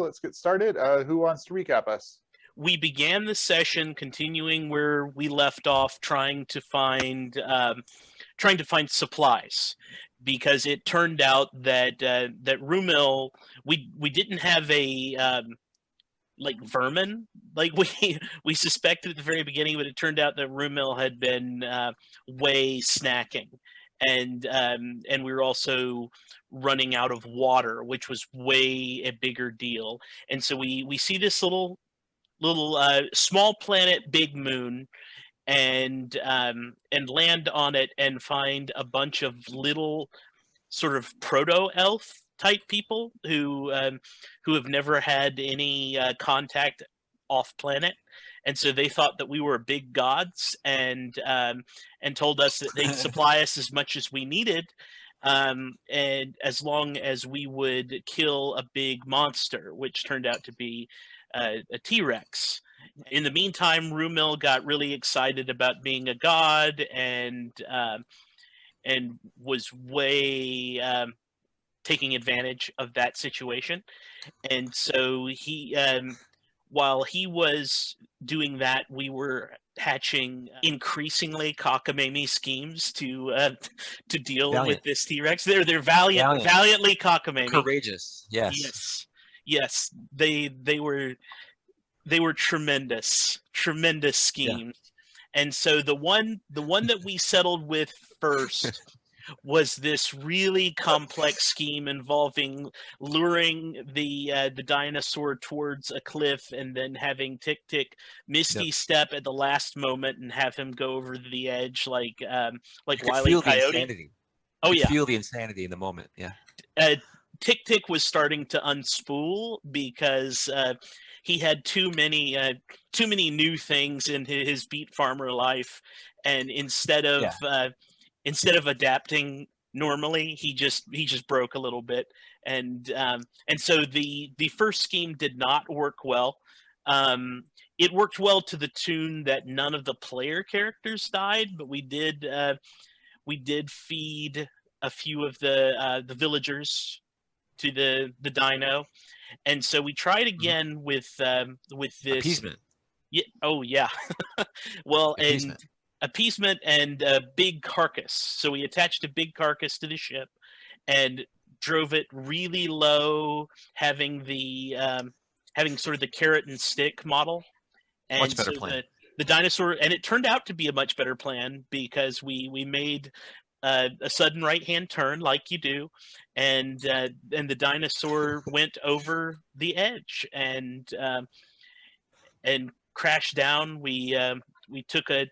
let's get started. Who wants to recap us? We began the session continuing where we left off, trying to find supplies, because it turned out that that Rumil, we didn't have a like vermin like we suspected at the very beginning, but it turned out that Rumil had been way snacking, and we were also running out of water, which was way a bigger deal. And so we see this little small planet, big moon, and land on it and find a bunch of little sort of proto elf type people who have never had any contact off planet, and so they thought that we were big gods, and told us that they'd supply us as much as we needed, and as long as we would kill a big monster, which turned out to be a T-Rex. In the meantime, Rumil got really excited about being a god, and was way taking advantage of that situation. And so he, while he was doing that, we were hatching increasingly cockamamie schemes to deal with this T-Rex. They're valiantly cockamamie, courageous. Yes, they were tremendous schemes. And so the one that we settled with first was this really complex scheme involving luring the dinosaur towards a cliff, and then having Tick Tick Misty step at the last moment and have him go over the edge like Wile E. Coyote. Oh yeah, feel the insanity in the moment. Yeah. Tick Tick was starting to unspool because he had too many new things in his beet farmer life, and instead of adapting normally, he just broke a little bit, and so the first scheme did not work well. It worked well to the tune that none of the player characters died, but we did feed a few of the villagers to the dino, and so we tried again with this appeasement. Yeah. Oh yeah. Well, appeasement and a big carcass. So we attached a big carcass to the ship and drove it really low, having sort of the carrot and stick model. And much better plan. The dinosaur, and it turned out to be a much better plan, because we made a sudden right-hand turn like you do, and the dinosaur went over the edge and crashed down. We took a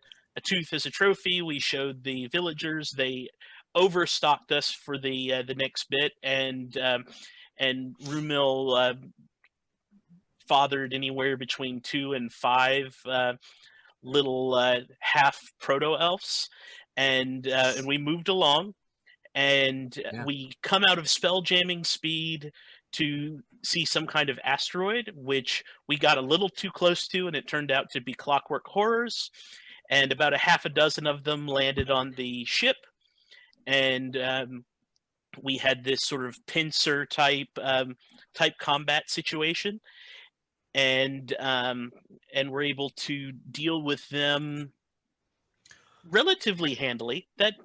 tooth as a trophy. We showed the villagers. They overstocked us for the next bit, and Rumil fathered anywhere between 2 and 5 little half proto elves, and we moved along, and we come out of spell jamming speed to see some kind of asteroid, which we got a little too close to, and it turned out to be clockwork horrors, and about a half a dozen of them landed on the ship, and we had this sort of pincer type combat situation, and we're able to deal with them relatively handily. That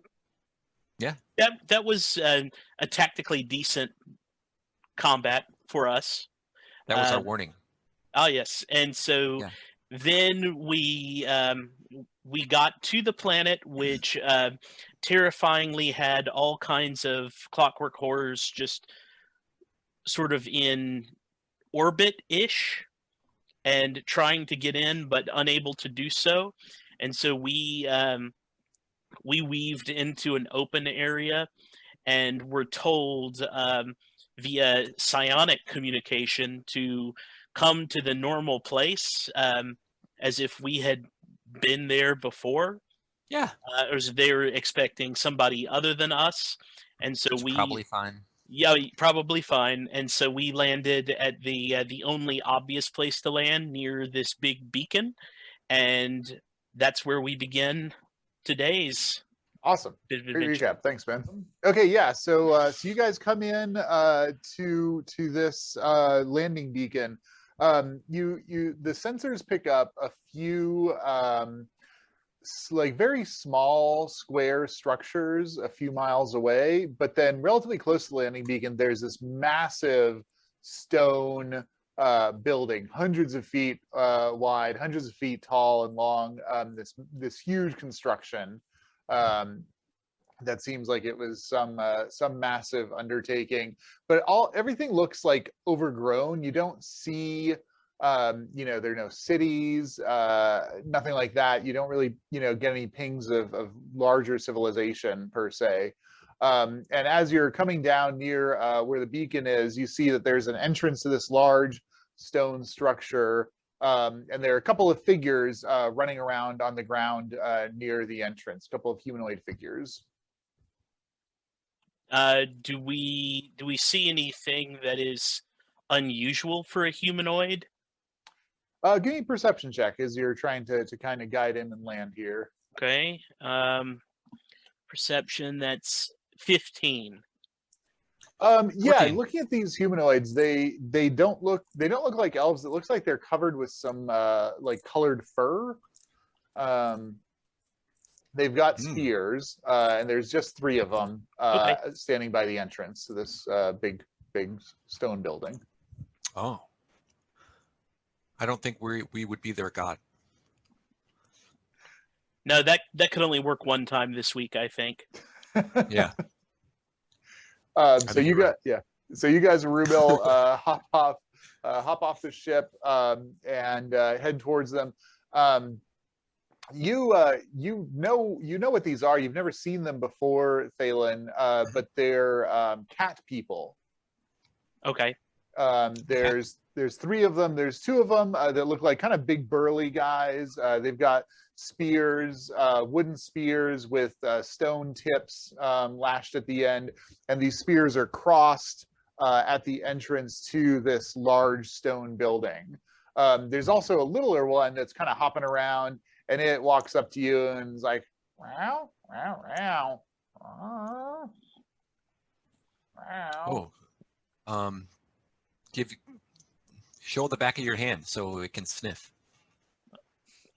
was a tactically decent combat for us. That was our warning. Oh yes, and so then we got to the planet, which terrifyingly had all kinds of clockwork horrors just sort of in orbit-ish and trying to get in but unable to do so. And so we weaved into an open area and were told via psionic communication to come to the normal place, as if we had been there before. Yeah. Or as if they were expecting somebody other than us. And so It's probably fine. Yeah, probably fine. And so we landed at the only obvious place to land, near this big beacon, and that's where we begin today's Awesome. Bit of Great adventure. recap. Thanks, Ben. Okay, yeah. So you guys come in to this landing beacon. The sensors pick up a few like very small square structures a few miles away, but then relatively close to the landing beacon, there's this massive stone building, hundreds of feet wide, hundreds of feet tall and long. This huge construction um, that seems like it was some massive undertaking. But everything looks like overgrown. You don't see there are no cities, nothing like that. You don't really, get any pings of larger civilization per se. And as you're coming down near where the beacon is, you see that there's an entrance to this large stone structure. And there are a couple of figures running around on the ground near the entrance, a couple of humanoid figures. Do we see anything that is unusual for a humanoid? Give me a perception check as you're trying to kind of guide in and land here. Okay. Perception, that's 15. Yeah, 14. looking at these humanoids, they don't look like elves. It looks like they're covered with some like colored fur. They've got spears, and there's just 3 of them standing by the entrance to this big stone building. Oh. I don't think we would be their god. No, that could only work one time this week, I think. Yeah. So you guys and Rubil hop off the ship and head towards them. You know what these are. You've never seen them before, Thalen, but they're cat people. Okay. There's 3 of them. There's 2 of them that look like kind of big burly guys. They've got spears, wooden spears with stone tips lashed at the end, and these spears are crossed at the entrance to this large stone building. There's also a littler one that's kind of hopping around, and it walks up to you and is like, wow, wow, wow, wow. Oh. Show the back of your hand so it can sniff.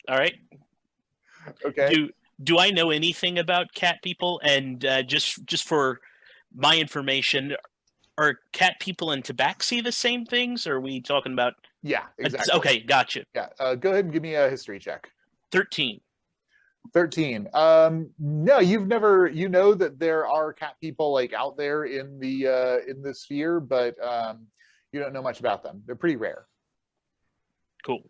All right. Okay. Do I know anything about cat people? And just for my information, are cat people and tabaxi the same things? Or are we talking about? Yeah, exactly. Okay, gotcha. Yeah. Go ahead and give me a history check. 13. 13. No, you know that there are cat people like out there in the sphere, but you don't know much about them. They're pretty rare. Cool.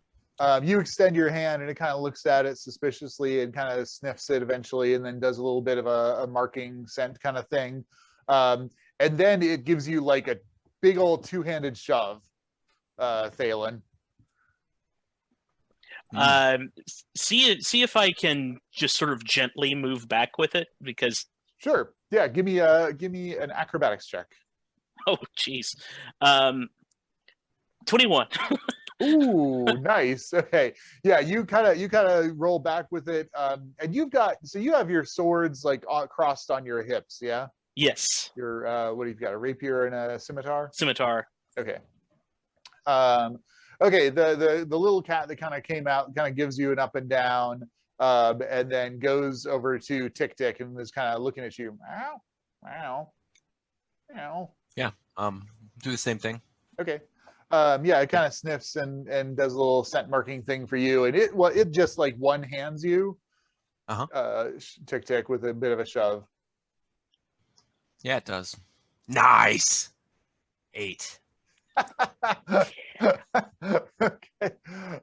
You extend your hand and it kind of looks at it suspiciously and kind of sniffs it eventually, and then does a little bit of a marking scent kind of thing. And then it gives you like a big old 2-handed shove, Thalen. See if I can just sort of gently move back with it, because Sure. Yeah, give me an acrobatics check. oh geez. 21. Ooh, nice. Okay. Yeah, you kind of roll back with it. And you have your swords like crossed on your hips, yeah? Yes. Your what do you got? A rapier and a scimitar? Scimitar. Okay. Okay, the little cat that kind of came out kind of gives you an up and down, and then goes over to Tick Tick and is kind of looking at you. Meow, meow, meow. Yeah. Do the same thing. Okay. Yeah, it kind of sniffs and does a little scent marking thing for you, and it just like one hands you. Tick Tick with a bit of a shove. Yeah, it does. Nice. 8.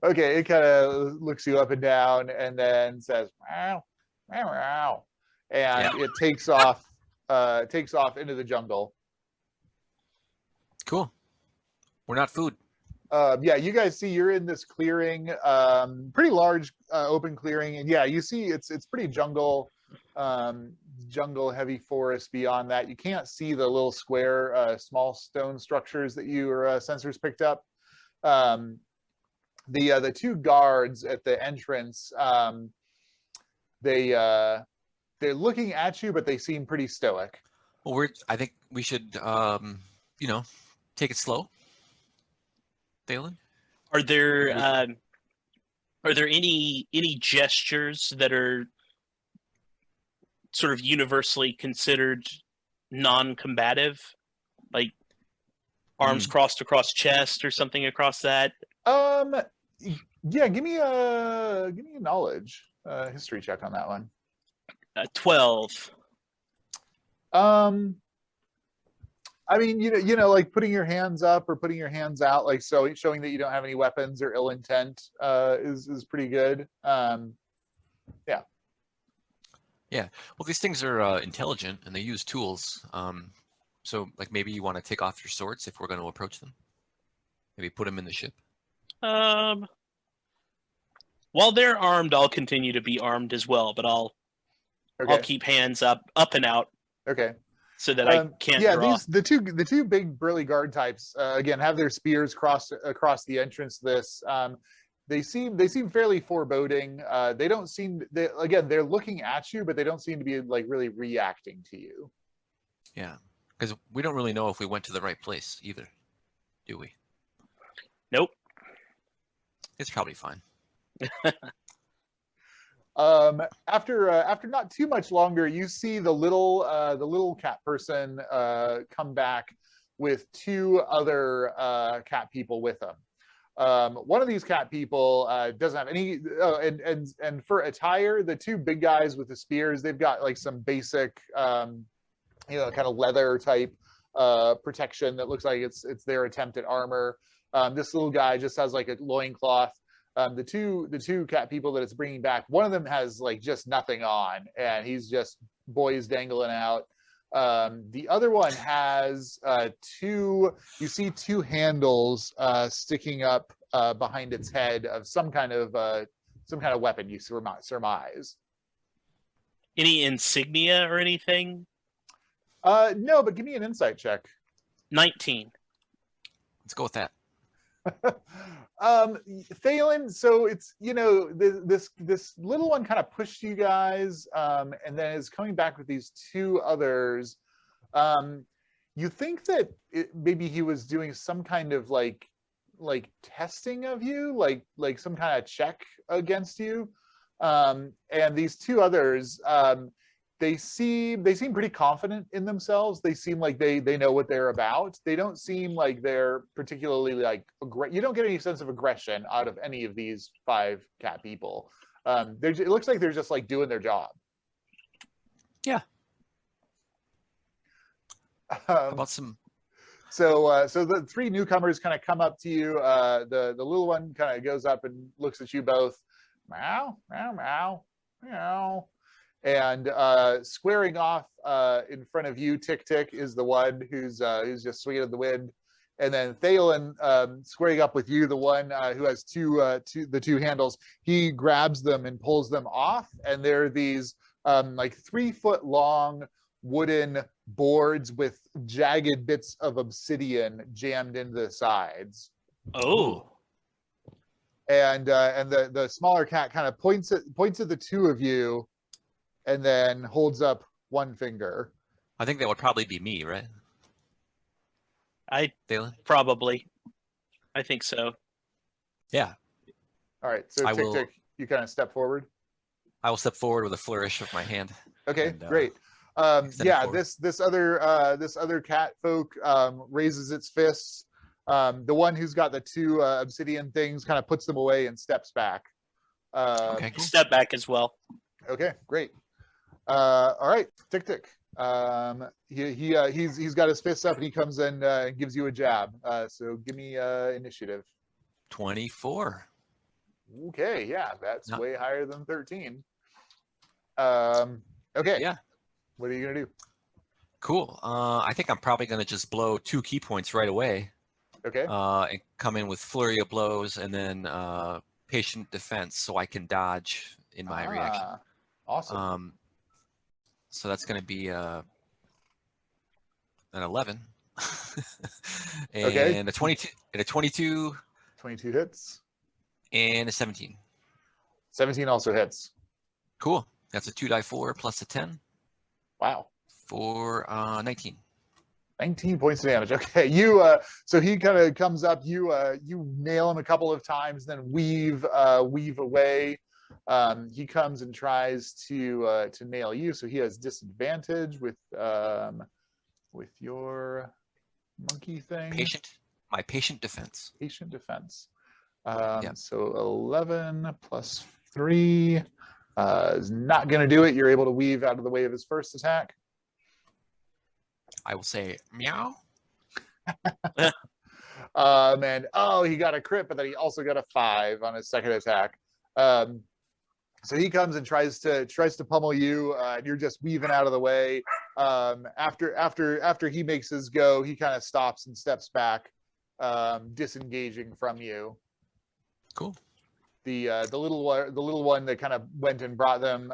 Okay, it kind of looks you up and down and then says meow, meow, meow, and it takes off into the jungle. Cool. We're not food. Yeah, you guys see you're in this clearing, pretty large open clearing, and yeah, you see it's pretty jungle heavy forest. Beyond that, you can't see the little square small stone structures that your sensors picked up. The 2 guards at the entrance, they they're looking at you, but they seem pretty stoic. Well, I think we should, take it slow. Thalen? Are there any gestures that are sort of universally considered non-combative, like arms crossed across chest or something across that? Yeah, give me a knowledge history check on that one. 12. I mean, like putting your hands up or putting your hands out, like so showing that you don't have any weapons or ill intent is pretty good. Yeah. Well, these things are intelligent and they use tools. So like maybe you want to take off your swords if we're going to approach them. Maybe put them in the ship. While they're armed, I'll continue to be armed as well, but I'll keep hands up and out. Okay. So that I can't draw. The two big burly guard types again have their spears across the entrance to this. They seem fairly foreboding. They don't seem they're looking at you, but they don't seem to be like really reacting to you. Yeah, because we don't really know if we went to the right place either, do we? Nope. It's probably fine. After not too much longer, you see the little cat person come back with two other cat people with them. One of these cat people doesn't have any. And for attire, the two big guys with the spears, they've got like some basic, kind of leather type protection that looks like it's their attempt at armor. This little guy just has like a loincloth. The two cat people that it's bringing back, one of them has like just nothing on, and he's just boys dangling out. The other one has two handles sticking up behind its head of some kind of weapon, you surmise. Any insignia or anything? No, but give me an insight check. 19. Let's go with that. Thalen, so it's this little one kind of pushed you guys, and then is coming back with these two others. You think that maybe he was doing some kind of like testing of you, like some kind of check against you, and these two others, they seem pretty confident in themselves. They seem like they know what they're about. They don't seem like they're particularly like you don't get any sense of aggression out of any of these 5 cat people. It looks like they're just like doing their job. Yeah. How about some? So the 3 newcomers kind of come up to you. The little one kind of goes up and looks at you both. Meow, meow, meow, meow. And squaring off in front of you, Tick Tick is the one who's just swinging in the wind, and then Thalen squaring up with you, the one who has the two handles. He grabs them and pulls them off, and they're these like 3-foot long wooden boards with jagged bits of obsidian jammed into the sides. Oh. And the smaller cat kind of points at the two of you, and then holds up one finger. I think that would probably be me, right? Thalen? Probably. I think so. Yeah. All right. So Tick Tick, you kind of step forward. I will step forward with a flourish of my hand. Okay, great. This other cat folk raises its fists. The one who's got the 2 obsidian things kind of puts them away and steps back. Okay, cool. Step back as well. Okay, great. All right, Tick Tick. He's got his fists up and he comes in and gives you a jab. So give me initiative. 24. Okay, yeah, that's way higher than 13. Okay. Yeah. What are you gonna do? Cool. I think I'm probably gonna just blow 2 key points right away. Okay. And come in with flurry of blows and then patient defense, so I can dodge in my reaction. Awesome. So that's going to be an 11, and a 22, and a 22. 22 hits. And a 17. 17 also hits. Cool. That's a 2d4 plus a 10 Wow. for 19. 19 points of damage. Okay, you so he kind of comes up, you nail him a couple of times, then weave away. He comes and tries to nail you, so he has disadvantage with your monkey thing. My patient defense. Patient defense. Yep. So 11 plus 3 is not going to do it. You're able to weave out of the way of his first attack. I will say meow. And he got a crit, but then he also got a 5 on his second attack. So he comes and tries to pummel you, and you're just weaving out of the way. After he makes his go, he kind of stops and steps back, disengaging from you. Cool. The little one that kind of went and brought them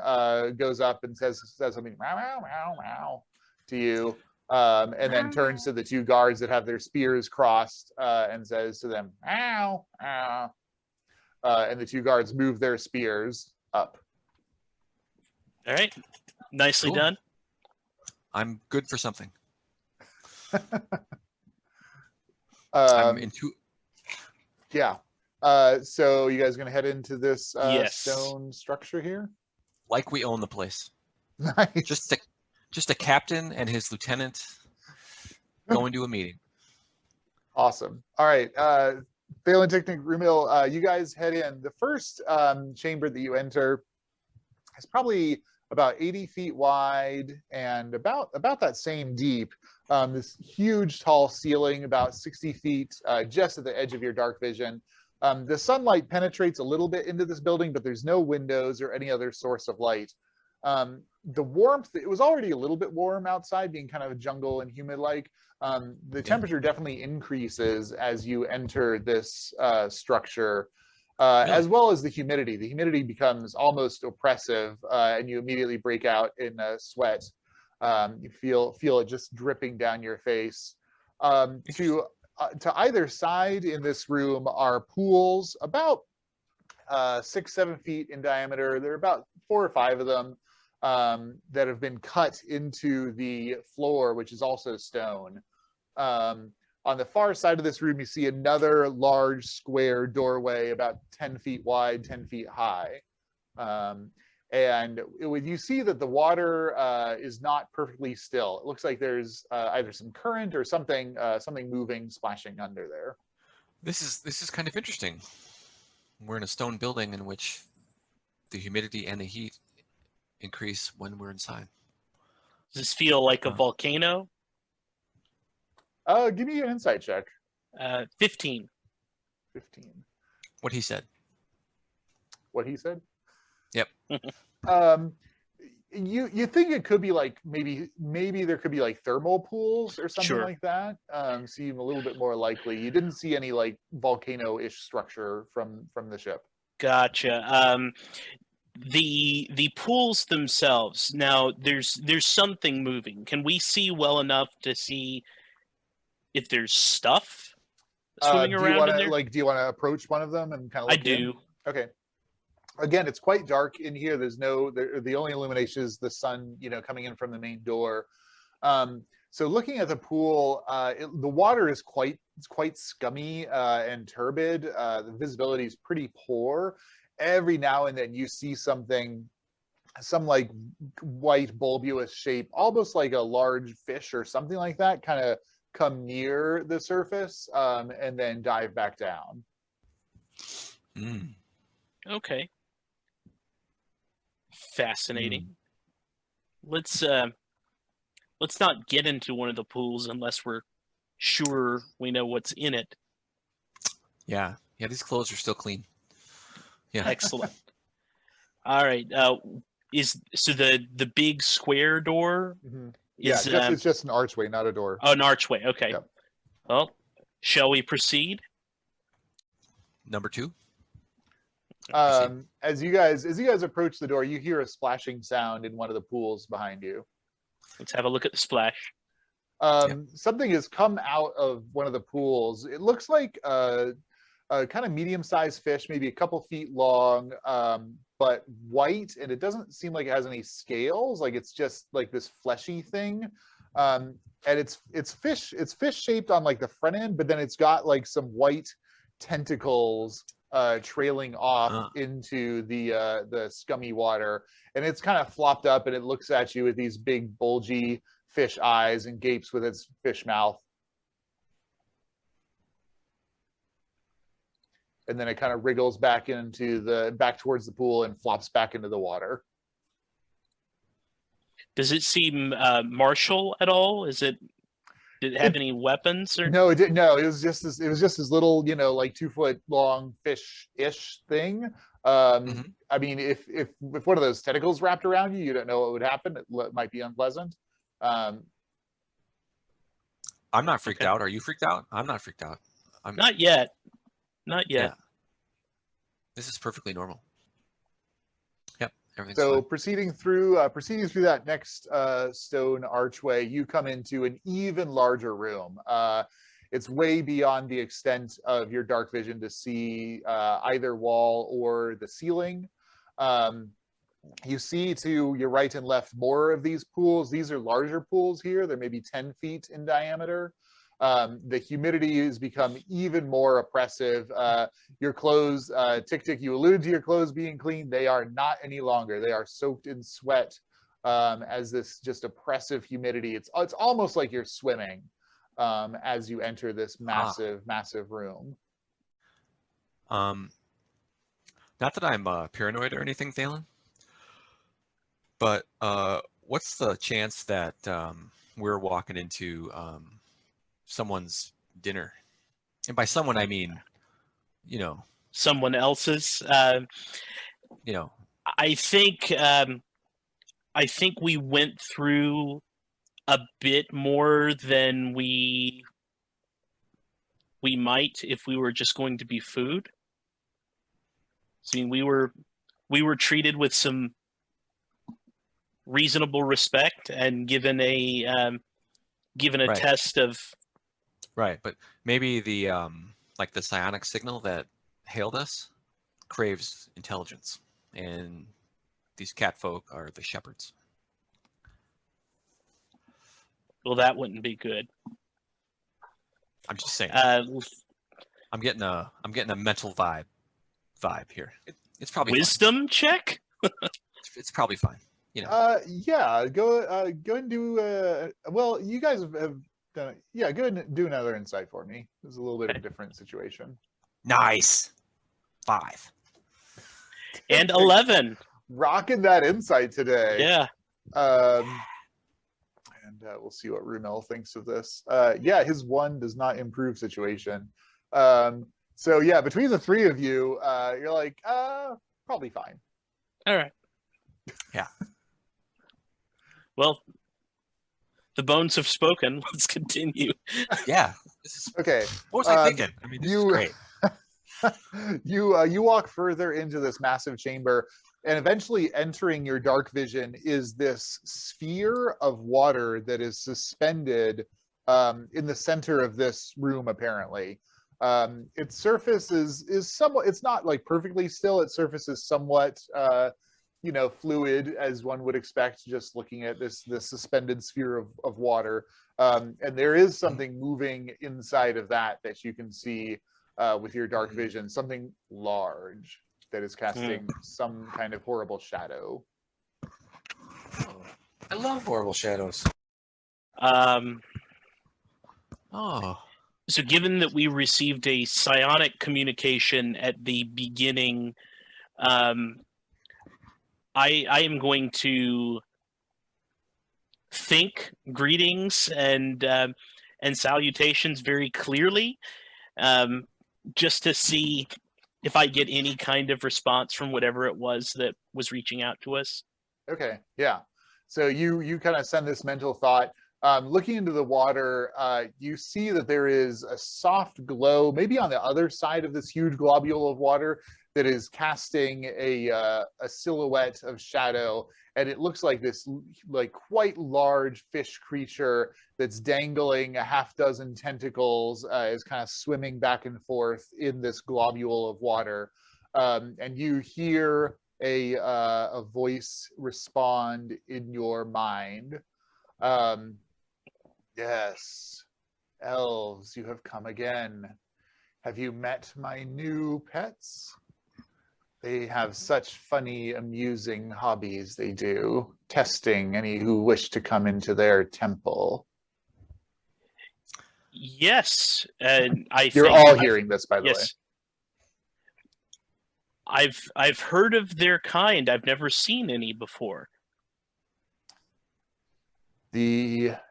goes up and says something meow meow meow meow to you. And then turns to the two guards that have their spears crossed and says to them, ow, ow. And the two guards move their spears up. All right. Nicely Cool. done. I'm good for something. I'm into. Yeah. So you guys going to head into this Yes. stone structure here? Like we own the place. Nice. Just a captain and his lieutenant going to a meeting. Awesome. All right. Thalen, Ticknick, Rumil, you guys head in. The first chamber that you enter is probably about 80 feet wide and about that same deep. This huge, tall ceiling, about 60 feet, just at the edge of your dark vision. The sunlight penetrates a little bit into this building, but there's no windows or any other source of light. The warmth, it was already a little bit warm outside, being kind of jungle and humid-like. The temperature definitely increases as you enter this structure, as well as the humidity. The humidity becomes almost oppressive, and you immediately break out in sweat. You feel it just dripping down your face. To either side in this room are pools about 6-7 feet in diameter. There are about 4 or 5 of them that have been cut into the floor, which is also stone. On the far side of this room, you see another large square doorway about 10 feet wide, 10 feet high. And you see that the water is not perfectly still. It looks like there's either some current or something moving, splashing under there. This is kind of interesting. We're in a stone building in which the humidity and the heat increase when we're inside. Does this feel like a volcano? Give me an insight check. 15. 15. What he said. What he said? Yep. You think it could be like maybe there could be like thermal pools or something like that. Seem a little bit more likely. You didn't see any like volcano-ish structure from the ship. Gotcha. The pools themselves. Now there's something moving. Can we see well enough to see if there's stuff swimming around in there? Do you want to approach one of them and kind of look I do. in? Okay. Again, it's quite dark in here. The only illumination is the sun, coming in from the main door. So looking at the pool, the water is quite scummy and turbid. The visibility is pretty poor. Every now and then you see some like white bulbous shape, almost like a large fish or something like that, kind of come near the surface and then dive back down. Okay. Fascinating. Let's not get into one of the pools unless we're sure we know what's in it. Yeah, these clothes are still clean. Yeah. Excellent. All right. So the big square door? It's just an archway, not a door. Oh, an archway. Okay. Yep. Well, shall we proceed? Number 2. As you guys approach the door, you hear a splashing sound in one of the pools behind you. Let's have a look at the splash. Something has come out of one of the pools. It looks like a kind of medium-sized fish, maybe a couple feet long, but white, and it doesn't seem like it has any scales. Like it's just like this fleshy thing. And it's fish shaped on like the front end, but then it's got like some white tentacles trailing off into the scummy water, and it's kind of flopped up, and it looks at you with these big bulgy fish eyes and gapes with its fish mouth. And then it kind of wriggles back towards the pool and flops back into the water. Does it seem martial at all? Did it have any weapons or? No, it didn't. No, it was just this little, like 2-foot long fish-ish thing. I mean, if one of those tentacles wrapped around you, you don't know what would happen. It might be unpleasant. I'm not freaked out. Are you freaked out? I'm not freaked out. Not yet. Not yet. Yeah. This is perfectly normal. Yep, everything's So fine. proceeding through that next stone archway, you come into an even larger room. It's way beyond the extent of your dark vision to see either wall or the ceiling. You see to your right and left more of these pools. These are larger pools here. They're maybe 10 feet in diameter. The humidity has become even more oppressive. Your clothes, Tick, you alluded to your clothes being clean. They are not any longer. They are soaked in sweat as this just oppressive humidity. It's almost like you're swimming as you enter this massive room. Not that I'm paranoid or anything, Thalen, but what's the chance that we're walking into someone's dinner? And by someone, I mean, someone else's. I think we went through a bit more than we might if we were just going to be food. I mean, we were treated with some reasonable respect and given a Right. test of. Right, but maybe the like the psionic signal that hailed us craves intelligence, and these cat folk are the shepherds. Well, that wouldn't be good. I'm just saying. I'm getting a mental vibe here. It's probably wisdom fine. Check. It's probably fine. Yeah. Go and do. Well, you guys have done it. Yeah, go ahead and do another insight for me. This is a little bit of a different situation. Nice. 5 and 11. Rocking that insight today. Yeah. And we'll see what Rumel thinks of this. Yeah, his 1 does not improve situation. So yeah, between the 3 of you, you're like, probably fine. All right. Yeah. Well, the bones have spoken. Let's continue. Yeah. Okay. What was I thinking? I mean, this is great. You walk further into this massive chamber, and eventually entering your dark vision is this sphere of water that is suspended in the center of this room, apparently. Its surface is somewhat, it's not like perfectly still. Its surface is somewhat fluid, as one would expect just looking at this suspended sphere of water. And there is something moving inside of that you can see with your dark vision, something large that is casting some kind of horrible shadow. I love horrible shadows. So given that we received a psionic communication at the beginning, I am going to think greetings and salutations very clearly, just to see if I get any kind of response from whatever it was that was reaching out to us. Okay, yeah. So you kind of send this mental thought. Looking into the water, you see that there is a soft glow, maybe on the other side of this huge globule of water, that is casting a silhouette of shadow, and it looks like this quite large fish creature that's dangling a half dozen tentacles, is kind of swimming back and forth in this globule of water. And you hear a voice respond in your mind. Um, yes, elves, you have come again. Have you met my new pets? They have such funny, amusing hobbies they do, testing any who wish to come into their temple. Yes, and I You're think all hearing this, by the way. yes, I've heard of their kind. I've never seen any before.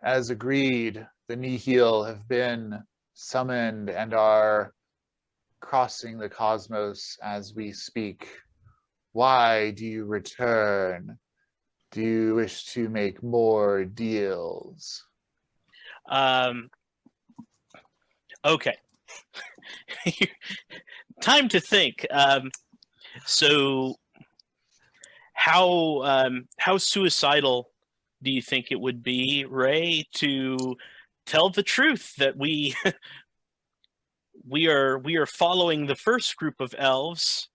As agreed, the Nihil have been summoned and are crossing the cosmos as we speak. Why do you return? Do you wish to make more deals? Okay. Time to think. So how suicidal do you think it would be, Ray, to tell the truth that we we are following the first group of elves,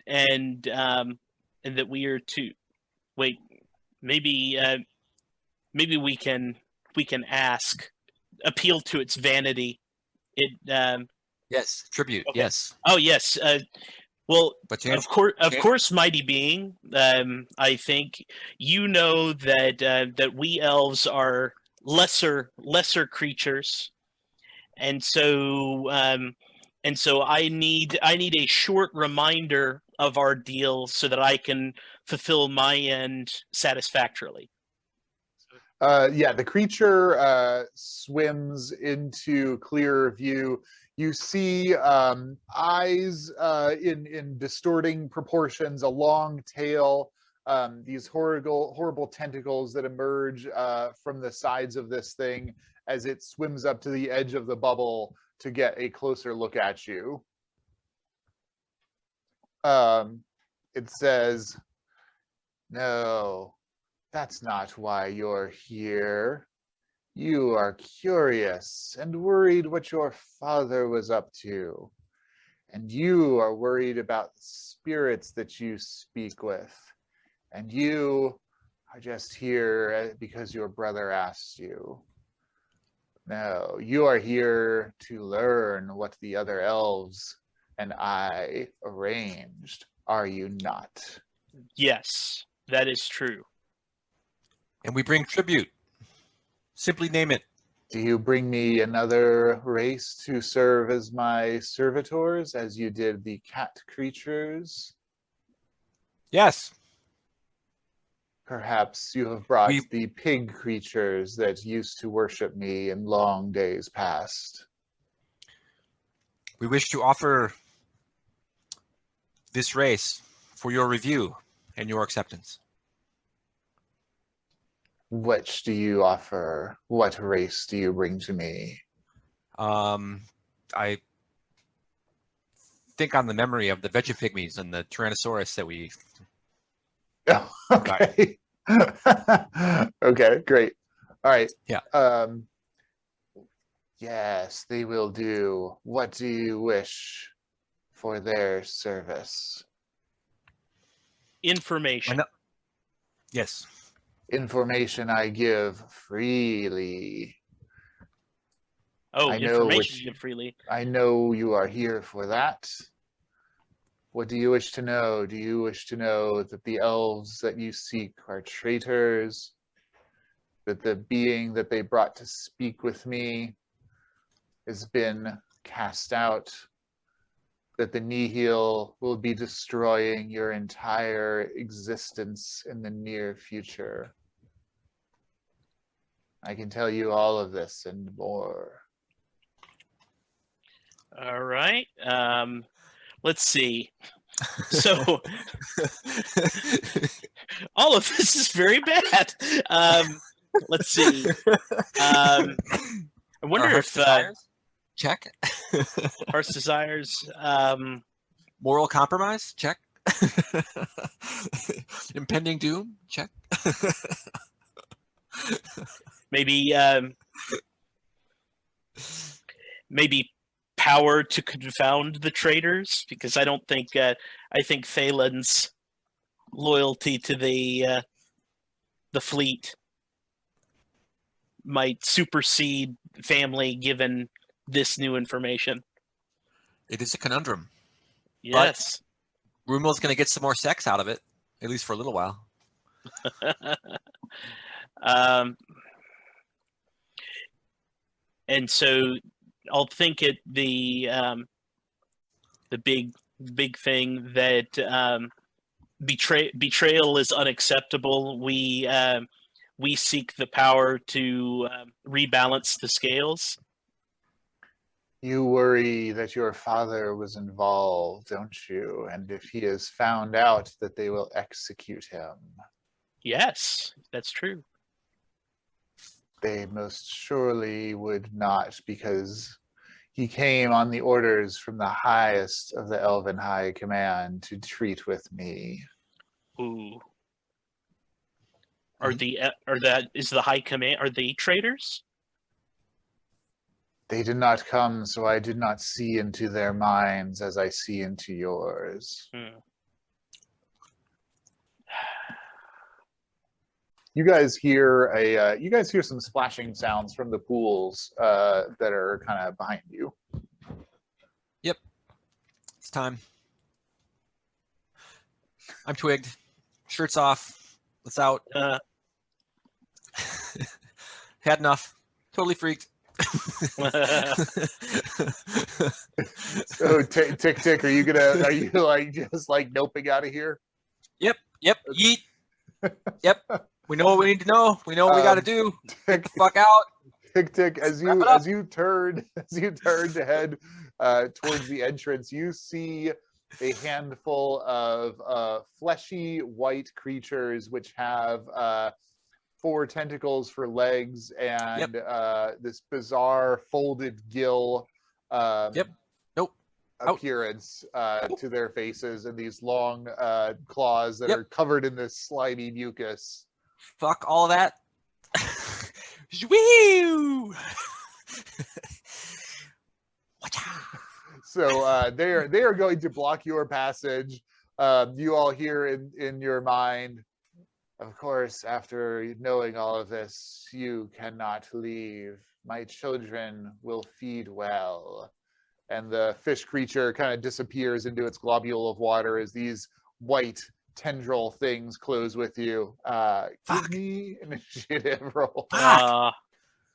and that we are to wait? Maybe we can ask, appeal to its vanity. It Yes, tribute. Okay. Yes, Oh yes. Well, but of course, mighty being. I think you know that that we elves are lesser creatures, and so I need a short reminder of our deal so that I can fulfill my end satisfactorily. Yeah, the creature swims into clearer view. You see eyes in distorting proportions, a long tail, these horrible tentacles that emerge from the sides of this thing as it swims up to the edge of the bubble to get a closer look at you. It says, "No, that's not why you're here. You are curious and worried what your father was up to. And you are worried about the spirits that you speak with. And you are just here because your brother asked you. No, you are here to learn what the other elves and I arranged. Are you not?" Yes, that is true. and we bring tribute. Simply name it. Do you bring me another race to serve as my servitors, as you did the cat creatures? Yes, Perhaps you have brought we the pig creatures that used to worship me in long days past. we wish to offer this race for your review and your acceptance. Which do you offer? What race do you bring to me? I think on the memory of the Vegapygmies and the Tyrannosaurus that we. Oh, okay. Okay, great. All right. Yeah. Yes, they will do. What do you wish for their service? Information. Yes. Information I give freely. Oh, I know information which- you give freely. I know you are here for that. What do you wish to know? Do you wish to know that the elves that you seek are traitors? That the being that they brought to speak with me has been cast out? That the Nihil will be destroying your entire existence in the near future? I can tell you all of this and more. All right. Let's see. So all of this is very bad. Let's see. I wonder Our heart's if desires? Check. heart's desires. Moral compromise? Check. Impending doom? Check. Maybe maybe power to confound the traitors, because I don't think I think Phelan's loyalty to the fleet might supersede family given this new information. It is a conundrum. Yes. Rumel's going to get some more sex out of it, at least for a little while. And so I'll think it the big thing that betrayal is unacceptable. We seek the power to rebalance the scales. You worry that your father was involved, don't you? And if he is found out, that they will execute him. Yes, that's true. They most surely would not, because he came on the orders from the highest of the Elven High Command to treat with me. Ooh. Is the High Command? Are they traitors? They did not come, so I did not see into their minds as I see into yours. You guys hear some splashing sounds from the pools that are kind of behind you. Yep. It's time. I'm twigged. Shirts off. Let's out. Had enough. Totally freaked. So tick, are you like just like noping out of here? Yep. Yeet. Yep. We know what we need to know. We know what we got to do. Get the fuck out. Tick, as you turn to head towards the entrance, you see a handful of fleshy white creatures which have 4 tentacles for legs and this bizarre folded gill appearance to their faces, and these long claws that are covered in this slimy mucus. Fuck all of that. Woo! So they are going to block your passage. You all hear in your mind, of course, after knowing all of this, you cannot leave. My children will feed well. And the fish creature kind of disappears into its globule of water as these white tendril things close with you. Give me an initiative roll.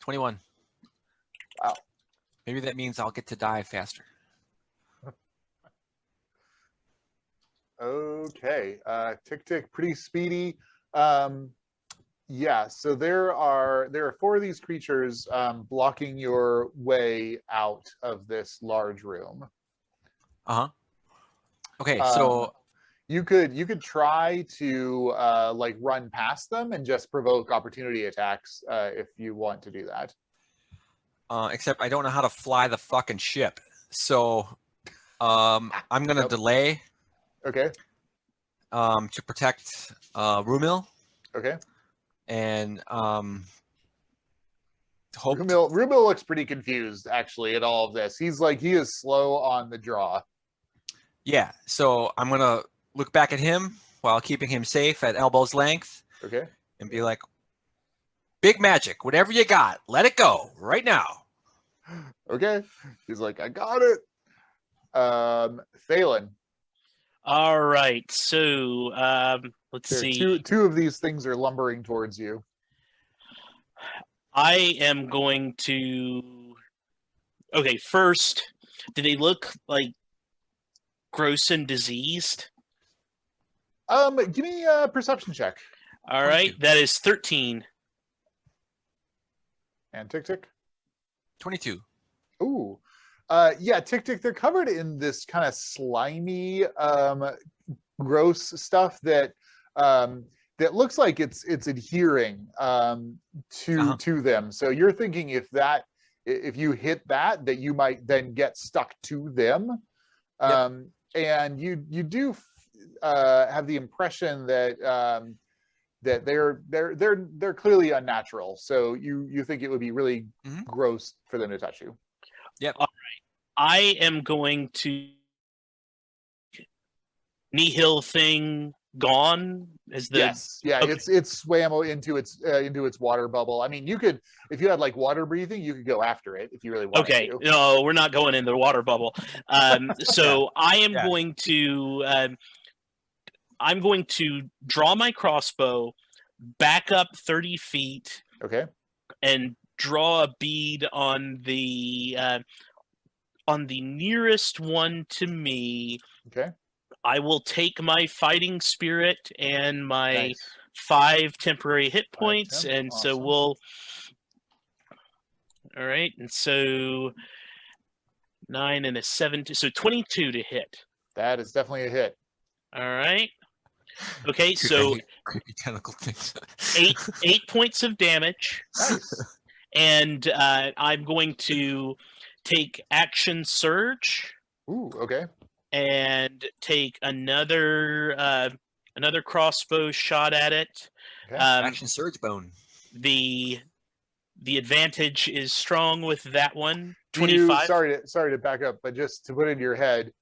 21. Wow. Maybe that means I'll get to die faster. Okay. Tick, pretty speedy. Yeah, so there are 4 of these creatures blocking your way out of this large room. Okay, so you could try to like run past them and just provoke opportunity attacks if you want to do that. Except I don't know how to fly the fucking ship, so I'm gonna delay. Okay. To protect Rumil. Okay. And Rumil looks pretty confused actually at all of this. He is slow on the draw. Yeah, so I'm gonna look back at him while keeping him safe at elbow's length. Okay. And be like, big magic, whatever you got, let it go right now. Okay. He's like, I got it. Thalen. All right, so let's see. Two of these things are lumbering towards you. I am going to. Okay, first, do they look like gross and diseased? Give me a perception check. All right, that is 13. And Tick. 22. Ooh. Yeah, Tick, they're covered in this kind of slimy, gross stuff that looks like it's adhering to them. So you're thinking if you hit that you might then get stuck to them. And you do have the impression that that they're clearly unnatural. So you think it would be really gross for them to touch you. Yep. All right. I am going to Nihil thing gone? Is the Yes, yeah, Okay. it's swam into its water bubble. I mean, you could, if you had like water breathing, you could go after it if you really wanted Okay, to. no, we're not going in the water bubble. So I am Yeah. going to draw my crossbow, back up 30 feet, Okay. and draw a bead on the nearest one to me. Okay. I will take my fighting spirit and my Nice. 5 temporary hit points, temp, and so awesome. we'll. All right, and so 9 and a 7, so 22 to hit. That is definitely a hit. All right. Okay, Dude, I so hate creepy tentacle things. 8 points of damage, Nice. and I'm going to take action surge Ooh. Okay. and take another crossbow shot at it. Okay. Action surge bone. The advantage is strong with that one. Do you, 25. sorry to back up, but just to put it in your head,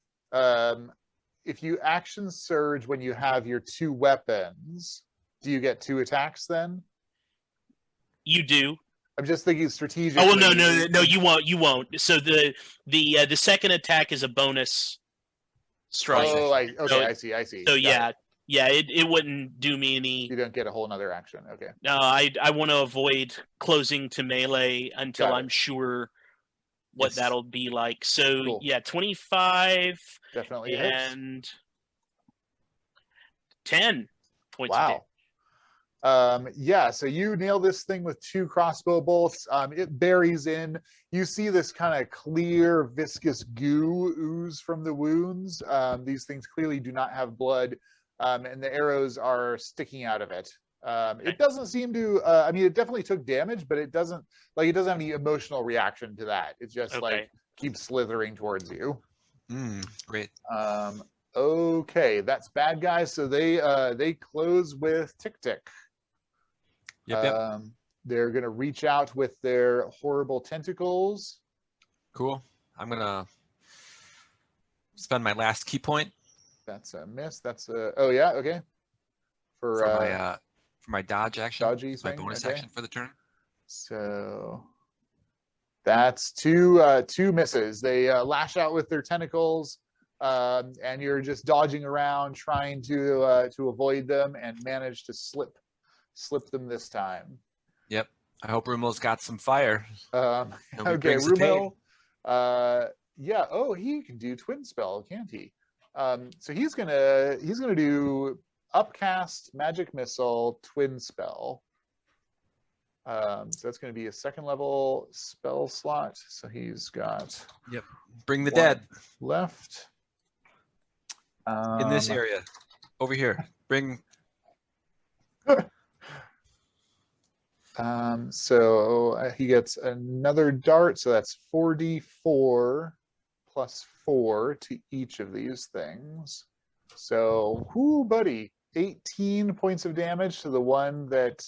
if you action surge when you have your 2 weapons, do you get 2 attacks then? You do. I'm just thinking strategically. Oh well, no, you won't. You won't. So the second attack is a bonus strike. Oh, I see. So Got yeah, it. it wouldn't do me any. You don't get a whole nother action. Okay. No, I want to avoid closing to melee until Got it. I'm sure what Yes. that'll be like. So Cool. yeah, 25 Definitely hits. and 10 points of damage. Wow. Yeah, so you nail this thing with 2 crossbow bolts. It buries in. You see this kind of clear, viscous goo ooze from the wounds. These things clearly do not have blood, and the arrows are sticking out of it. It doesn't seem to. I mean, it definitely took damage, but it doesn't have any emotional reaction to that. It just like keeps slithering towards you. Great. Okay, that's bad guys. So they close with Tick Tick. Yep. They're gonna reach out with their horrible tentacles. Cool. I'm gonna spend my last key point. That's a miss. That's a. Oh yeah. Okay. For my dodge action. dodgy It's my thing, bonus okay. action for the turn. So that's two misses. They lash out with their tentacles, and you're just dodging around, trying to avoid them, and manage to slip them this time. Yep. I hope Rumel's got some fire. Okay, Rumel. Yeah. Oh, he can do twin spell, can't he? So he's gonna do upcast, magic missile, twin spell. So that's gonna be a 2nd level spell slot. So he's got. Yep. Bring the dead left. In this area, over here. Bring. So he gets another dart, so that's 4d4 plus 4 to each of these things. So, whoo, buddy, 18 points of damage to the one that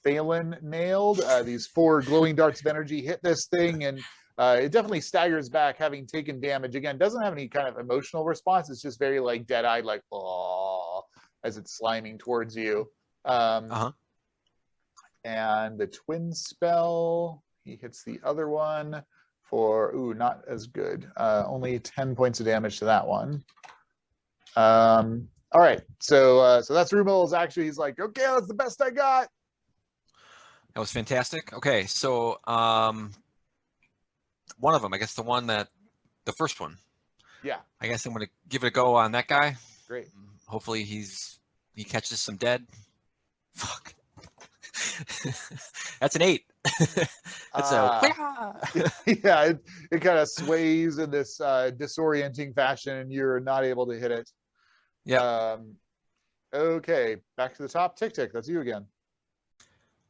Phelan nailed. These 4 glowing darts of energy hit this thing, and it definitely staggers back, having taken damage. Again, doesn't have any kind of emotional response. It's just very like dead-eyed, like, oh, as it's sliming towards you. And the twin spell, he hits the other one for, not as good. Only 10 points of damage to that one. All right, so that's Rumel's actually. He's like, okay, that's the best I got. That was fantastic. Okay, so one of them, I guess the first one. Yeah. I guess I'm going to give it a go on that guy. Great. Hopefully he catches some dead. Fuck. That's an 8. That's yeah, it kind of sways in this disorienting fashion, and you're not able to hit it. Yeah. Okay, back to the top. Tick Tick, that's you again.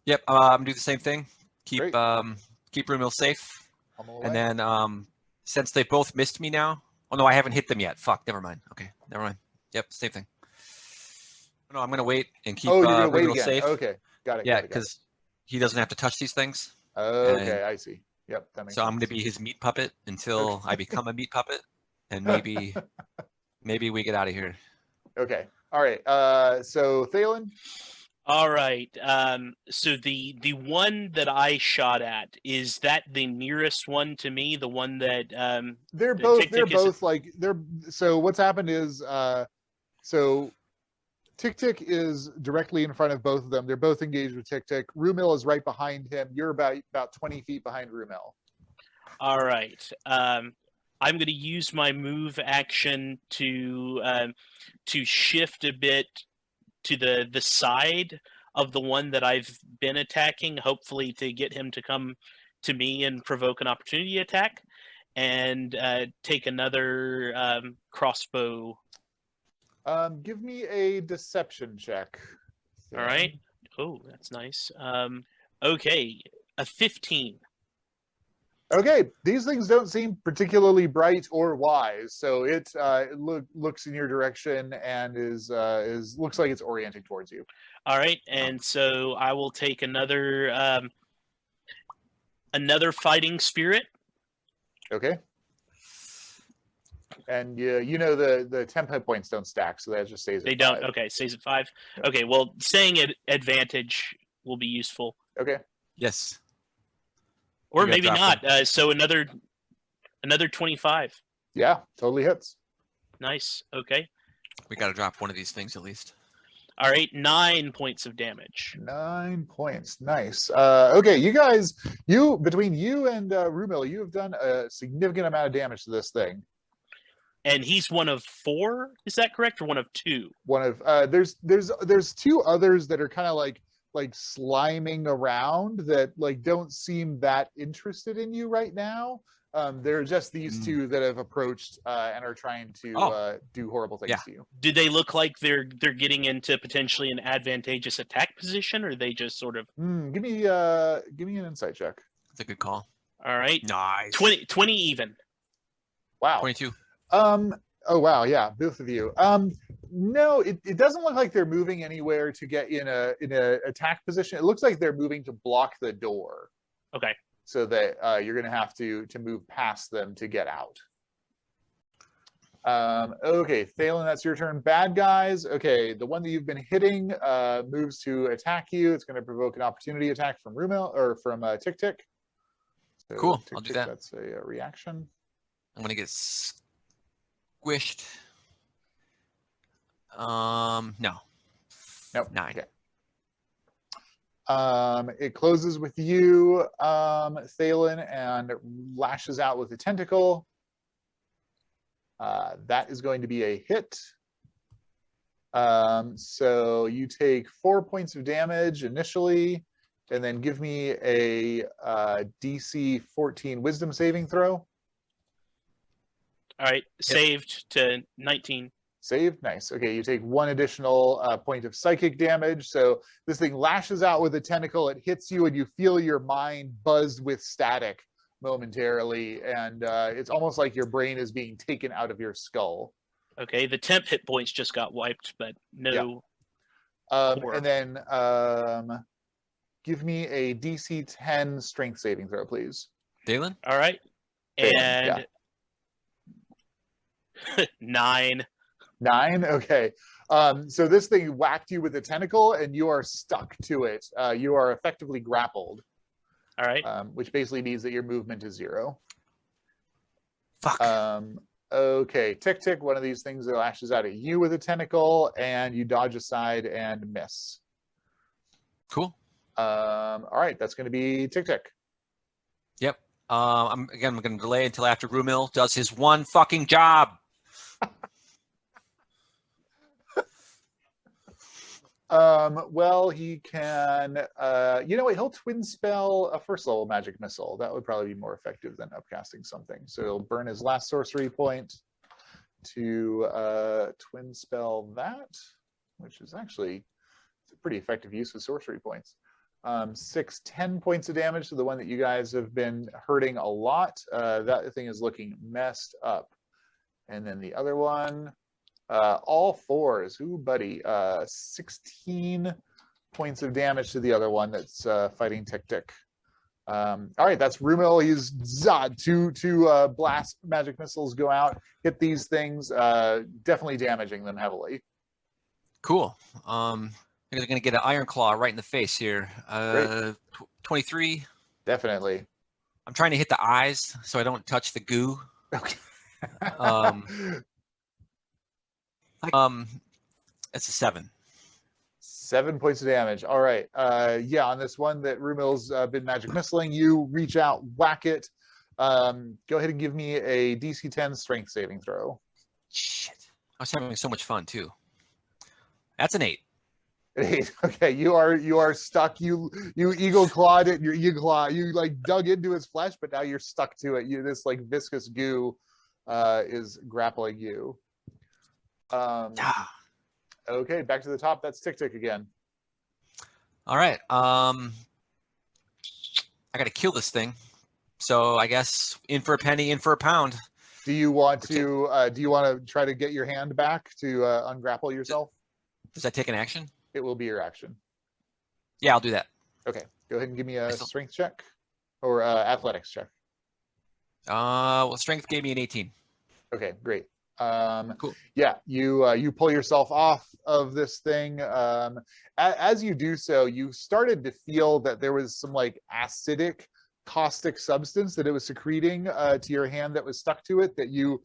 Yep. I'm gonna do the same thing. Keep Rumil safe, and then since they both missed me now. Oh no, I haven't hit them yet. Fuck. Never mind. Okay. Never mind. Yep. Same thing. No, I'm gonna wait and keep Rumil safe. Okay. Got it. Yeah, because he doesn't have to touch these things. Okay, I see. Yep, that makes sense. I'm going to be his meat puppet until I become a meat puppet, and maybe we get out of here. Okay. All right. So Thalen. All right. So the one that I shot at, is that the nearest one to me? The one that They're the both. Tick They're Tick is. both like they're. So what's happened is so Tick Tick is directly in front of both of them. They're both engaged with Tick Tick. Rumil is right behind him. You're about 20 feet behind Rumil. All right. I'm going to use my move action to shift a bit to the side of the one that I've been attacking, hopefully to get him to come to me and provoke an opportunity attack, and take another crossbow. Give me a deception check. All right. Oh, that's nice. Okay, a 15. Okay, these things don't seem particularly bright or wise, so it looks in your direction and is looks like it's orienting towards you. All right, and so I will take another fighting spirit. Okay. And you know the temp hit points don't stack, so that just stays at They 5. don't. Okay, stays at 5. Yeah. Okay, well, staying at advantage will be useful. Okay. Yes. Or You gotta maybe drop not. So another 25. Yeah, totally hits. Nice. Okay. We got to drop one of these things at least. All right, 9 points of damage. 9 points. Nice. Okay, you guys, between you and Rumil, you have done a significant amount of damage to this thing. And he's one of 4. Is that correct, or one of 2? One of there's 2 others that are kind of like sliming around that like don't seem that interested in you right now. There are just these 2 that have approached and are trying to do horrible things to you. Do they look like they're getting into potentially an advantageous attack position, or are they just sort of? Give me an insight check. That's a good call. All right. Nice. 20 even. Wow. 22. Oh wow, yeah, both of you. No, it doesn't look like they're moving anywhere to get in a attack position. It looks like they're moving to block the door. Okay. So that you're going to have to move past them to get out. Okay, Thalen, that's your turn. Bad guys. Okay, the one that you've been hitting moves to attack you. It's going to provoke an opportunity attack from Rumil or from Tick Tick. So Cool. Tick I'll do Tick, that. That's a reaction. I'm gonna get squished. No. Nope. 9. Okay. It closes with you, Thalen, and lashes out with a tentacle. That is going to be a hit. So you take 4 points of damage initially, and then give me a DC 14 Wisdom saving throw. All right. Saved to 19. Saved. Nice. Okay, you take 1 additional point of psychic damage. So this thing lashes out with a tentacle. It hits you, and you feel your mind buzzed with static momentarily, and it's almost like your brain is being taken out of your skull. Okay, the temp hit points just got wiped, but no. Yeah. And then give me a DC 10 strength saving throw, please. Dalen? All right. Dalen, And 9. 9? Okay. So this thing whacked you with a tentacle, and you are stuck to it. You are effectively grappled. All right. Which basically means that your movement is 0. Fuck. Okay, Tick Tick, one of these things that lashes out at you with a tentacle, and you dodge aside and miss. Cool. All right, that's going to be Tick Tick. Yep. I'm going to delay until after Rumil does his one fucking job. Well, he can, he'll twin spell a 1st level magic missile. That would probably be more effective than upcasting something. So he'll burn his last sorcery point to twin spell that, which is actually a pretty effective use of sorcery points. 10 points of damage to the one that you guys have been hurting a lot. That thing is looking messed up. And then the other one, all 4s. Ooh, buddy. 16 points of damage to the other one that's fighting Tick Tick. All right, that's Rumil. He's two blast magic missiles go out, hit these things, definitely damaging them heavily. Cool. You're gonna get an iron claw right in the face here. 23. Definitely. I'm trying to hit the eyes so I don't touch the goo. Okay. It's a 7. 7 points of damage. All right. Yeah, on this one that Rumil's been magic missiling, you reach out, whack it. Go ahead and give me a DC 10 strength saving throw. Shit. I was having so much fun too. That's an 8. 8. Okay, you are stuck. You eagle clawed it. Your eagle claw. You like dug into his flesh, but now you're stuck to it. This like viscous goo is grappling you. Okay, back to the top. That's Tick Tick again. All right. I got to kill this thing. So I guess in for a penny, in for a pound. Do you want to try to get your hand back to ungrapple yourself? Does that take an action? It will be your action. Yeah, I'll do that. Okay, go ahead and give me a strength check or athletics check. Well, strength gave me an 18. Okay, great. Cool. Yeah, you pull yourself off of this thing. As you do so, you started to feel that there was some like acidic, caustic substance that it was secreting to your hand that was stuck to it that you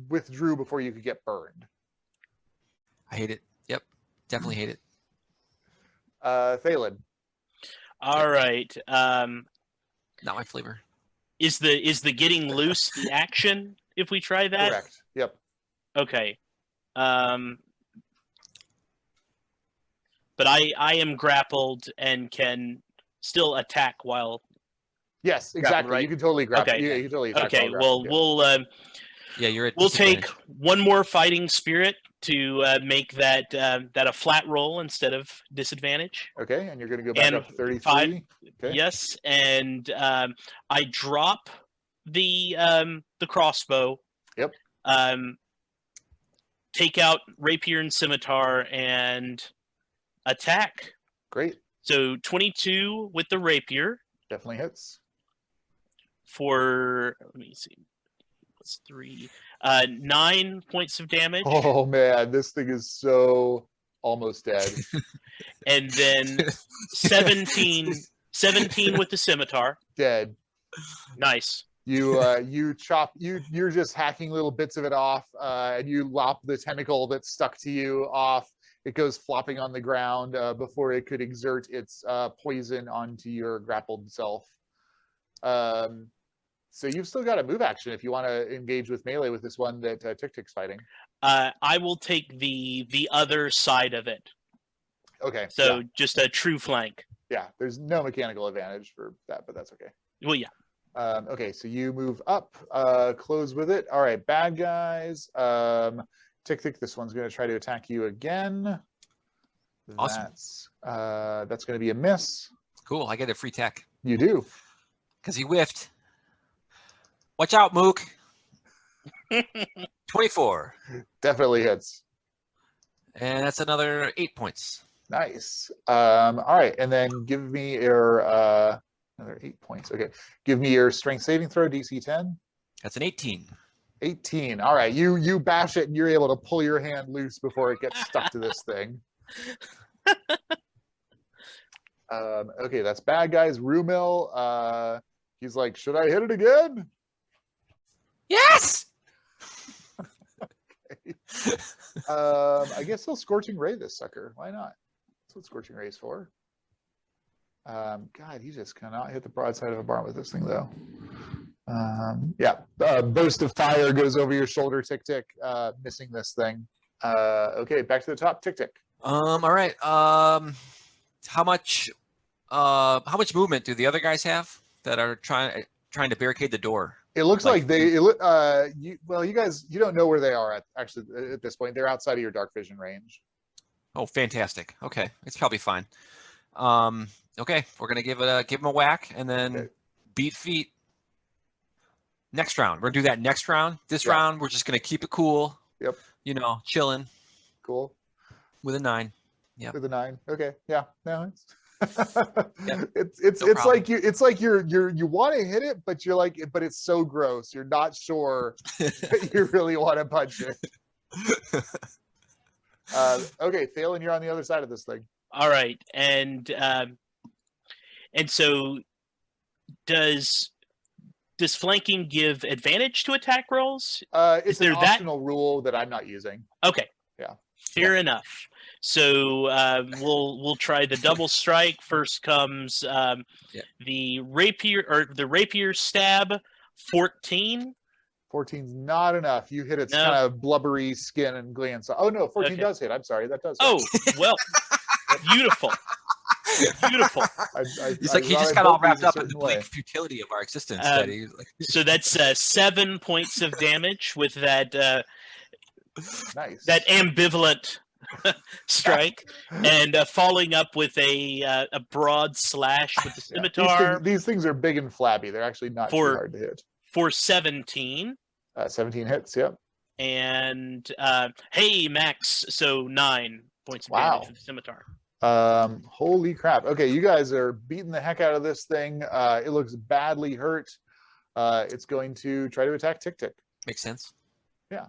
withdrew before you could get burned. I hate it. Yep, definitely hate it. Thalen. All right. Not my flavor. Is the getting loose the action if we try that? Correct. Yep. Okay. But I am grappled and can still attack while. Yes, exactly. Right? You can totally grapple. Okay. You can totally attack. Okay. Well, yeah, you're at we'll take one more fighting spirit to make that a flat roll instead of disadvantage. Okay, and you're going to go back up to 33. 5. Okay. Yes, and I drop the crossbow. Yep. Take out rapier and scimitar and attack. Great. So 22 with the rapier. Definitely hits. For, let me see, what's 3? 9 points of damage. Oh man, this thing is so almost dead. And then 17 with the scimitar. Dead. Nice. You chop, you're just hacking little bits of it off, and you lop the tentacle that's stuck to you off. It goes flopping on the ground before it could exert its poison onto your grappled self. So you've still got a move action if you want to engage with melee with this one that Tick Tick's fighting. I will take the other side of it. Okay. So just a true flank. Yeah, there's no mechanical advantage for that, but that's okay. Well, yeah. Okay, so you move up, close with it. All right, bad guys. Tick Tick, this one's going to try to attack you again. Awesome. That's going to be a miss. Cool, I get a free tech. You do. Because he whiffed. Watch out, Mook. 24. Definitely hits. And that's another 8 points. Nice. All right, and then give me your another 8 points. Okay, give me your strength saving throw, DC 10. That's an 18. 18. All right, you bash it, and you're able to pull your hand loose before it gets stuck to this thing. Okay, that's bad guys. Rumil, he's like, should I hit it again? Yes. Okay. I guess he'll Scorching Ray this sucker. Why not? That's what Scorching Ray is for. God, he just cannot hit the broadside of a barn with this thing, though. Yeah, burst of fire goes over your shoulder, Tick Tick, missing this thing. Okay, back to the top, Tick Tick. All right. How much movement do the other guys have that are trying to barricade the door? It looks like you guys, you don't know where they are at this point. They're outside of your dark vision range. Oh, fantastic. Okay, it's probably fine. Okay, we're gonna give them a whack and then beat feet. Next round, we're gonna do that next round. This round, we're just gonna keep it cool. Yep. Chilling. Cool. With a 9. Yeah. With a 9. Okay. Yeah. No, it's Yep. it's like you want to hit it, but you're like, but it's so gross. You're not sure that you really want to punch it. Okay, Thalen, you're on the other side of this thing. All right, and so does flanking give advantage to attack rolls? It's an optional rule that I'm not using. Okay. Yeah. Fair enough. So we'll try the double strike. First comes the rapier stab, 14. 14's not enough. You hit its No. kind of blubbery skin and glands. Oh no, 14 does hit. I'm sorry, that does hit. Oh, well, beautiful. Beautiful. He's like, he just got all wrapped up in the bleak futility of our existence. So that's 7 points of damage with that nice. that ambivalent strike, and following up with a broad slash with the scimitar. These things are big and flabby. They're actually not too hard to hit. For 17. 17 hits, yep. And hey, Max, so 9 points of damage with the scimitar. Holy crap. Okay, you guys are beating the heck out of this thing. It looks badly hurt. It's going to try to attack Tick Tick. Makes sense. Yeah.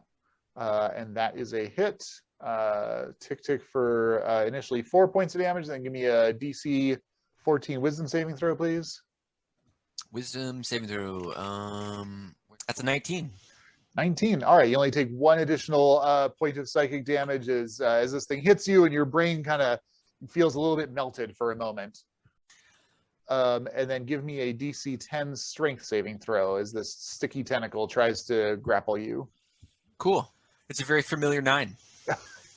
And that is a hit. Tick Tick for initially 4 points of damage, then give me a DC 14 wisdom saving throw, please. Wisdom saving throw. That's a 19. 19. All right, you only take 1 additional point of psychic damage as this thing hits you, and your brain kind of feels a little bit melted for a moment. And then give me a DC 10 strength saving throw as this sticky tentacle tries to grapple you. Cool. It's a very familiar 9.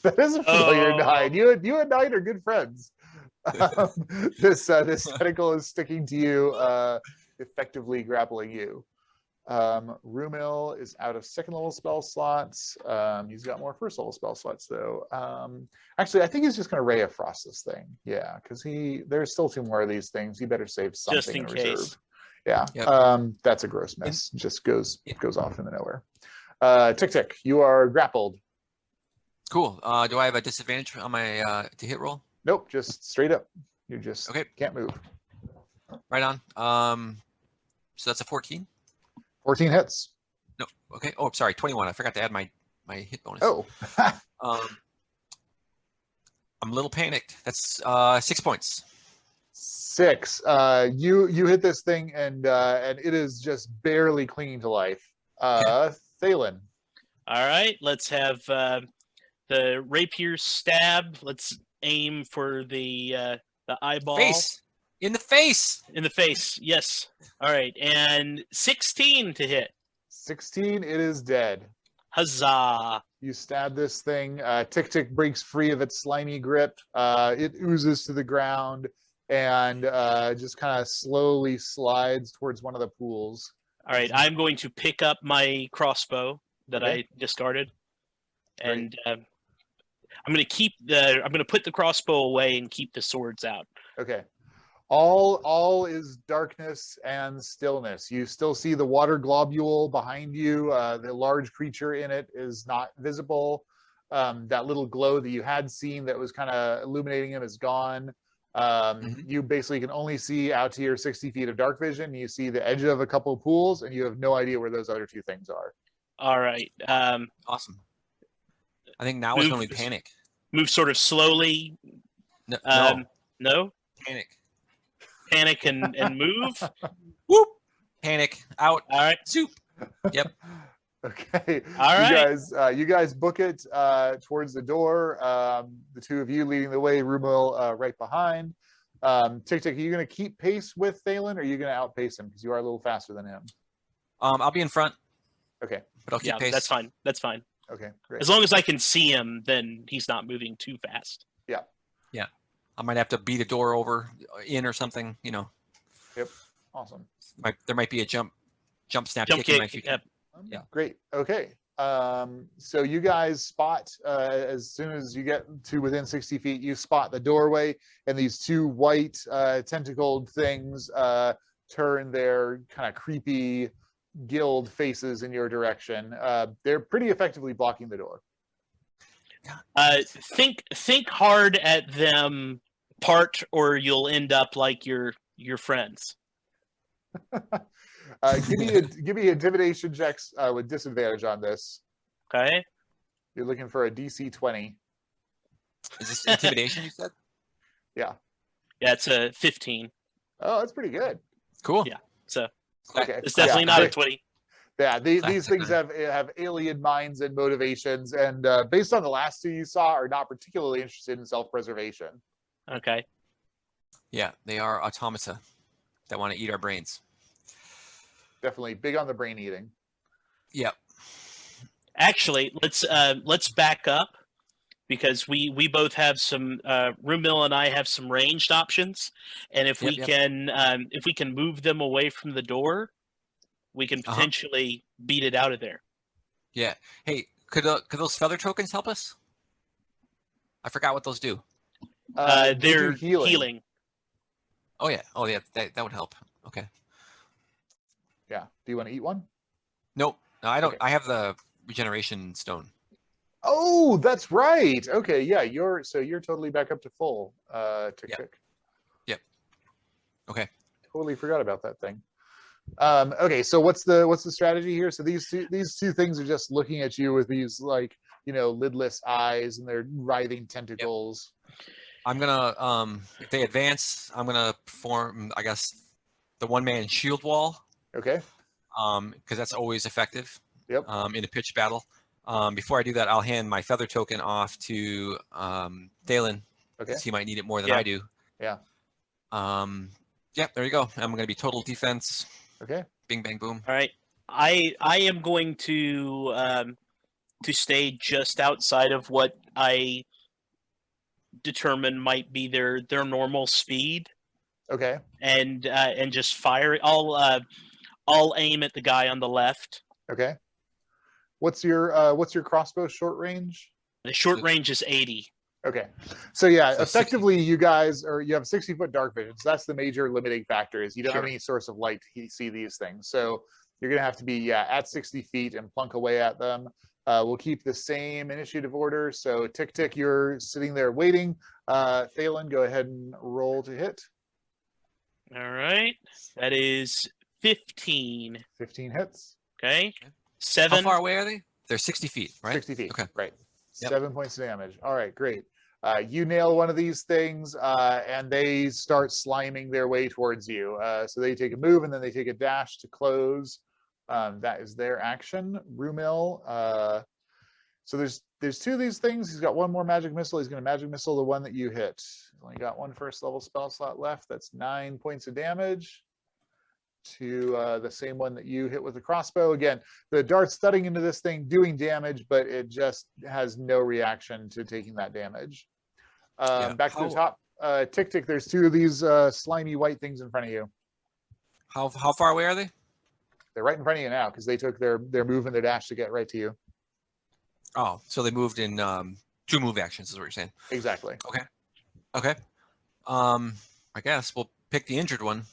That is a familiar 9. You and 9 are good friends. This tentacle is sticking to you, effectively grappling you. Rumil is out of second level spell slots. He's got more first level spell slots though. Actually, I think he's just going to Ray of Frost this thing. Yeah, because there's still 2 more of these things. He better save something just in case. Reserve. Yeah. Yep. That's a gross miss. Just goes off into nowhere. Tick Tick, you are grappled. Cool. Do I have a disadvantage on my to hit roll? Nope, just straight up. You just can't move. Right on. So that's a 14. 14 hits. No. Okay. Oh, sorry. 21. I forgot to add my hit bonus. Oh. I'm a little panicked. That's 6 points. 6. You hit this thing and it is just barely clinging to life. Thalen. All right, let's have the rapier stab. Let's aim for the eyeball. Face. In the face. In the face. Yes. All right, and 16 to hit. 16. It is dead. Huzzah! You stab this thing. Tick Tick breaks free of its slimy grip. It oozes to the ground and just kind of slowly slides towards one of the pools. All right, I'm going to pick up my crossbow that I discarded, and I'm going to put the crossbow away and keep the swords out. Okay. All is darkness and stillness. You still see the water globule behind you. The large creature in it is not visible. That little glow that you had seen that was kind of illuminating him is gone. You basically can only see out to your 60 feet of dark vision. You see the edge of a couple of pools, and you have no idea where those other 2 things are. All right. Awesome. I think now is when we panic. Move sort of slowly. No. No? Panic and move. Whoop. Panic. Out. All right. Soup. Yep. Okay. All right. You guys book it towards the door. The 2 of you leading the way, Rumil right behind. Tick Tick, are you going to keep pace with Thalen, or are you going to outpace him because you are a little faster than him? I'll be in front. Okay. But I'll keep pace. That's fine. That's fine. Okay, great. As long as I can see him, then he's not moving too fast. Yeah. Yeah. I might have to beat a door in or something, Yep. Awesome. There might be a jump snap kick in my future. Yep. Yeah. Great. Okay. So you guys spot, as soon as you get to within 60 feet, you spot the doorway, and these 2 white tentacled things turn their kind of creepy guild faces in your direction. They're pretty effectively blocking the door. Think hard at them, part, or you'll end up like your friends. Give me intimidation checks with disadvantage on this. Okay. You're looking for a DC 20. Is this intimidation? You said. Yeah. Yeah, it's a 15. Oh, that's pretty good. Cool. Yeah. So Okay. it's definitely not a Great. 20. Yeah, these Classic, things man. have alien minds and motivations, and based on the last two you saw, are not particularly interested in self-preservation. Okay. Yeah, they are automata that want to eat our brains. Definitely big on the brain eating. Yep. Actually, let's back up because we both have some Rumil and I have some ranged options, and if we can move them away from the door, we can potentially beat it out of there. Yeah. Hey, could those feather tokens help us? I forgot what those do. They They're do healing. Oh yeah. Oh yeah. That would help. Okay. Yeah. Do you want to eat one? Nope. No, I don't. Okay. I have the regeneration stone. Oh, that's right. Okay, yeah, you're totally back up to full. Tick tick. Yep. Okay. Totally forgot about that thing. Okay, so what's the strategy here? So these two things are just looking at you with these like lidless eyes and their writhing tentacles. I'm gonna if they advance, I'm gonna perform, I guess, the one-man shield wall. Okay. Because that's always effective. Yep. In a pitched battle. Before I do that, I'll hand my feather token off to Thalen. Okay. He might need it more than I do. Yeah. Yeah, there you go. I'm going to be total defense. Okay. Bing, bang, boom. All right. I am going to stay just outside of what I determine might be their normal speed. Okay. And just fire it. I'll aim at the guy on the left. Okay. What's your crossbow short range? The short range is 80. Okay. So yeah, So effectively you have 60-foot dark vision. So that's the major limiting factor is you don't have any source of light to see these things. So you're gonna have to be at 60 feet and plunk away at them. We'll keep the same initiative order. So Tick Tick, you're sitting there waiting. Thalen, go ahead and roll to hit. All right. That is 15. 15 hits. Okay. 7. How far away are they? They're 60 feet, right? 60 feet. Okay. Right. Yep. 7 points of damage. All right, great. You nail one of these things, and they start sliming their way towards you. So they take a move, and then they take a dash to close. That is their action. Rumil. So there's two of these things. He's got one more magic missile. He's going to magic missile the one that you hit. He's only got one first level spell slot left. That's 9 points of damage to the same one that you hit with the crossbow. Again, the dart's thudding into this thing, doing damage, but it just has no reaction to taking that damage. Back to the top. Tick Tick, there's two of these slimy white things in front of you. How far away are they? They're right in front of you now because they took their move and their dash to get right to you. Oh, so they moved in 2 move actions is what you're saying. Exactly. Okay. I guess we'll pick the injured one.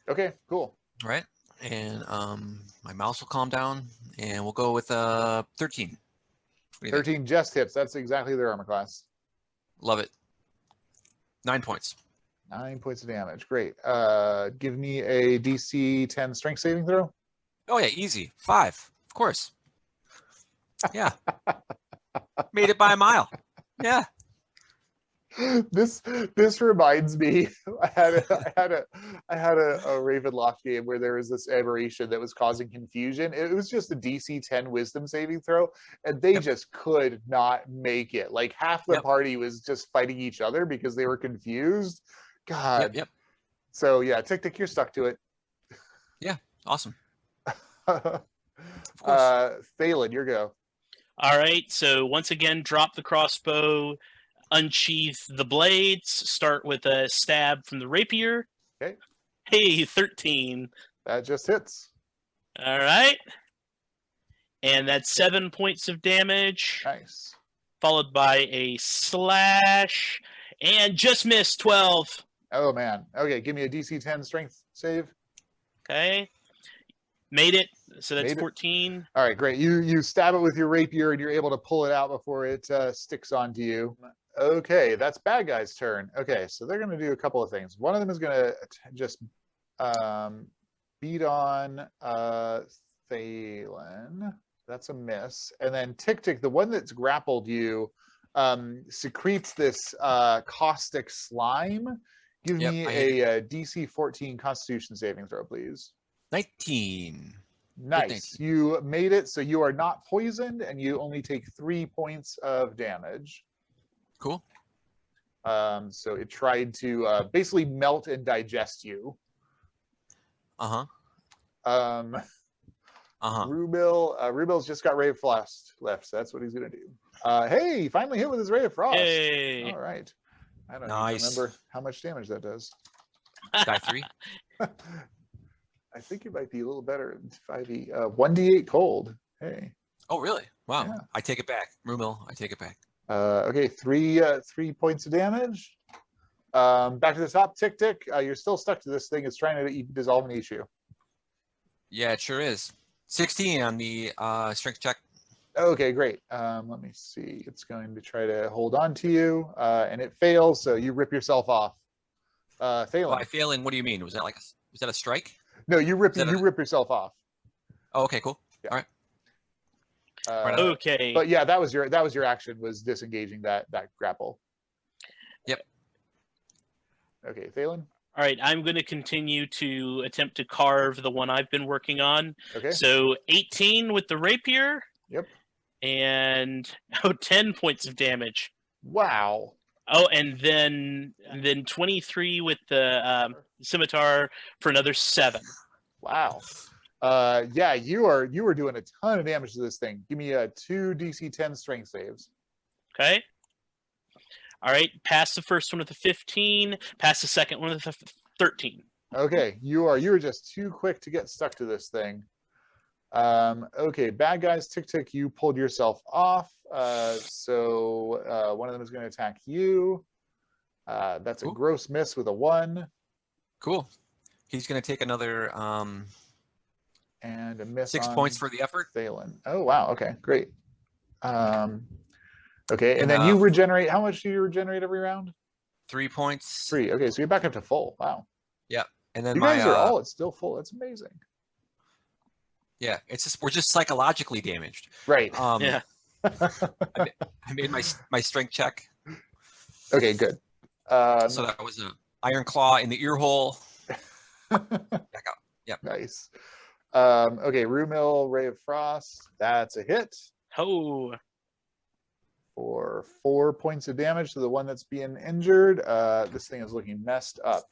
Okay, cool. All right. And my mouse will calm down and we'll go with 13. 13 just hits. That's exactly their armor class. Love it. 9 points. 9 points of damage. Great. Give me a DC 10 strength saving throw. Oh yeah, easy. 5. Of course. Yeah. Made it by a mile. Yeah. This reminds me. I had a Ravenloft game where there was this aberration that was causing confusion. It was just a DC 10 Wisdom saving throw, and they just could not make it. Like half the party was just fighting each other because they were confused. God. Yep. So yeah, Tick Tick, you're stuck to it. Yeah. Awesome. Thalen, your go. All right. So once again, drop the crossbow. Unsheath the blades, start with a stab from the rapier. Okay. Hey, 13. That just hits. All right. And that's 7 points of damage. Nice. Followed by a slash. And just missed 12. Oh, man. Okay, give me a DC 10 strength save. Okay. Made it. So that's Made it. 14. All right, great. You stab it with your rapier, and you're able to pull it out before it sticks onto you. Okay, that's bad guy's turn. Okay, so they're going to do a couple of things. One of them is going to just beat on Thalen. That's a miss. And then Tick Tick, the one that's grappled you, secretes this caustic slime. Give me a DC 14 Constitution saving throw, please. 19. Nice. You made it, so you are not poisoned, and you only take 3 points of damage. Cool. So it tried to basically melt and digest you. Rubil's just got Ray of Frost left, so that's what he's gonna do. Hey, he finally hit with his Ray of Frost. Hey. All right. I don't even remember how much damage that does. Die 3. I think it might be a little better. 5e. 1d8 cold. Hey. Oh, really? Wow. Yeah. I take it back. Rumil, I take it back. Okay, 3 points of damage. Back to the top. Tick, tick. You're still stuck to this thing. It's trying to dissolve and eat you. Yeah, it sure is. 16 on the strength check. Okay, great. Let me see. It's going to try to hold on to you, and it fails, so you rip yourself off. Failing. By failing, what do you mean? Was that a strike? No, you rip yourself off. Oh, okay, cool. Yeah. All right. Okay. But yeah, that was your action, was disengaging that grapple. Yep. Okay, Phelan. All right, I'm going to continue to attempt to carve the one I've been working on. Okay. So 18 with the rapier. Yep. And 10 points of damage. Wow. Oh, and then 23 with the scimitar for another 7. Wow. Yeah, you were doing a ton of damage to this thing. Give me 2 DC 10 strength saves. Okay. All right, pass the first one with a 15, pass the second one with a 13. Okay, you were just too quick to get stuck to this thing. Okay, bad guys, tick tick, you pulled yourself off. So one of them is going to attack you. That's a gross miss with a 1. Cool. He's going to take another and a miss. 6 points for the effort. Phelan. Oh wow. Okay, great. Okay, and then you regenerate. How much do you regenerate every round? 3 points. 3. Okay, so you're back up to full. Wow. Yeah, and then you guys are all still full. That's amazing. Yeah, it's just we're just psychologically damaged. Right. Yeah. I made my strength check. Okay, good. So that was an iron claw in the ear hole. Back up. Yep. Nice. Okay, Rumil, Ray of Frost. That's a hit. Oh. For 4 points of damage to the one that's being injured. This thing is looking messed up.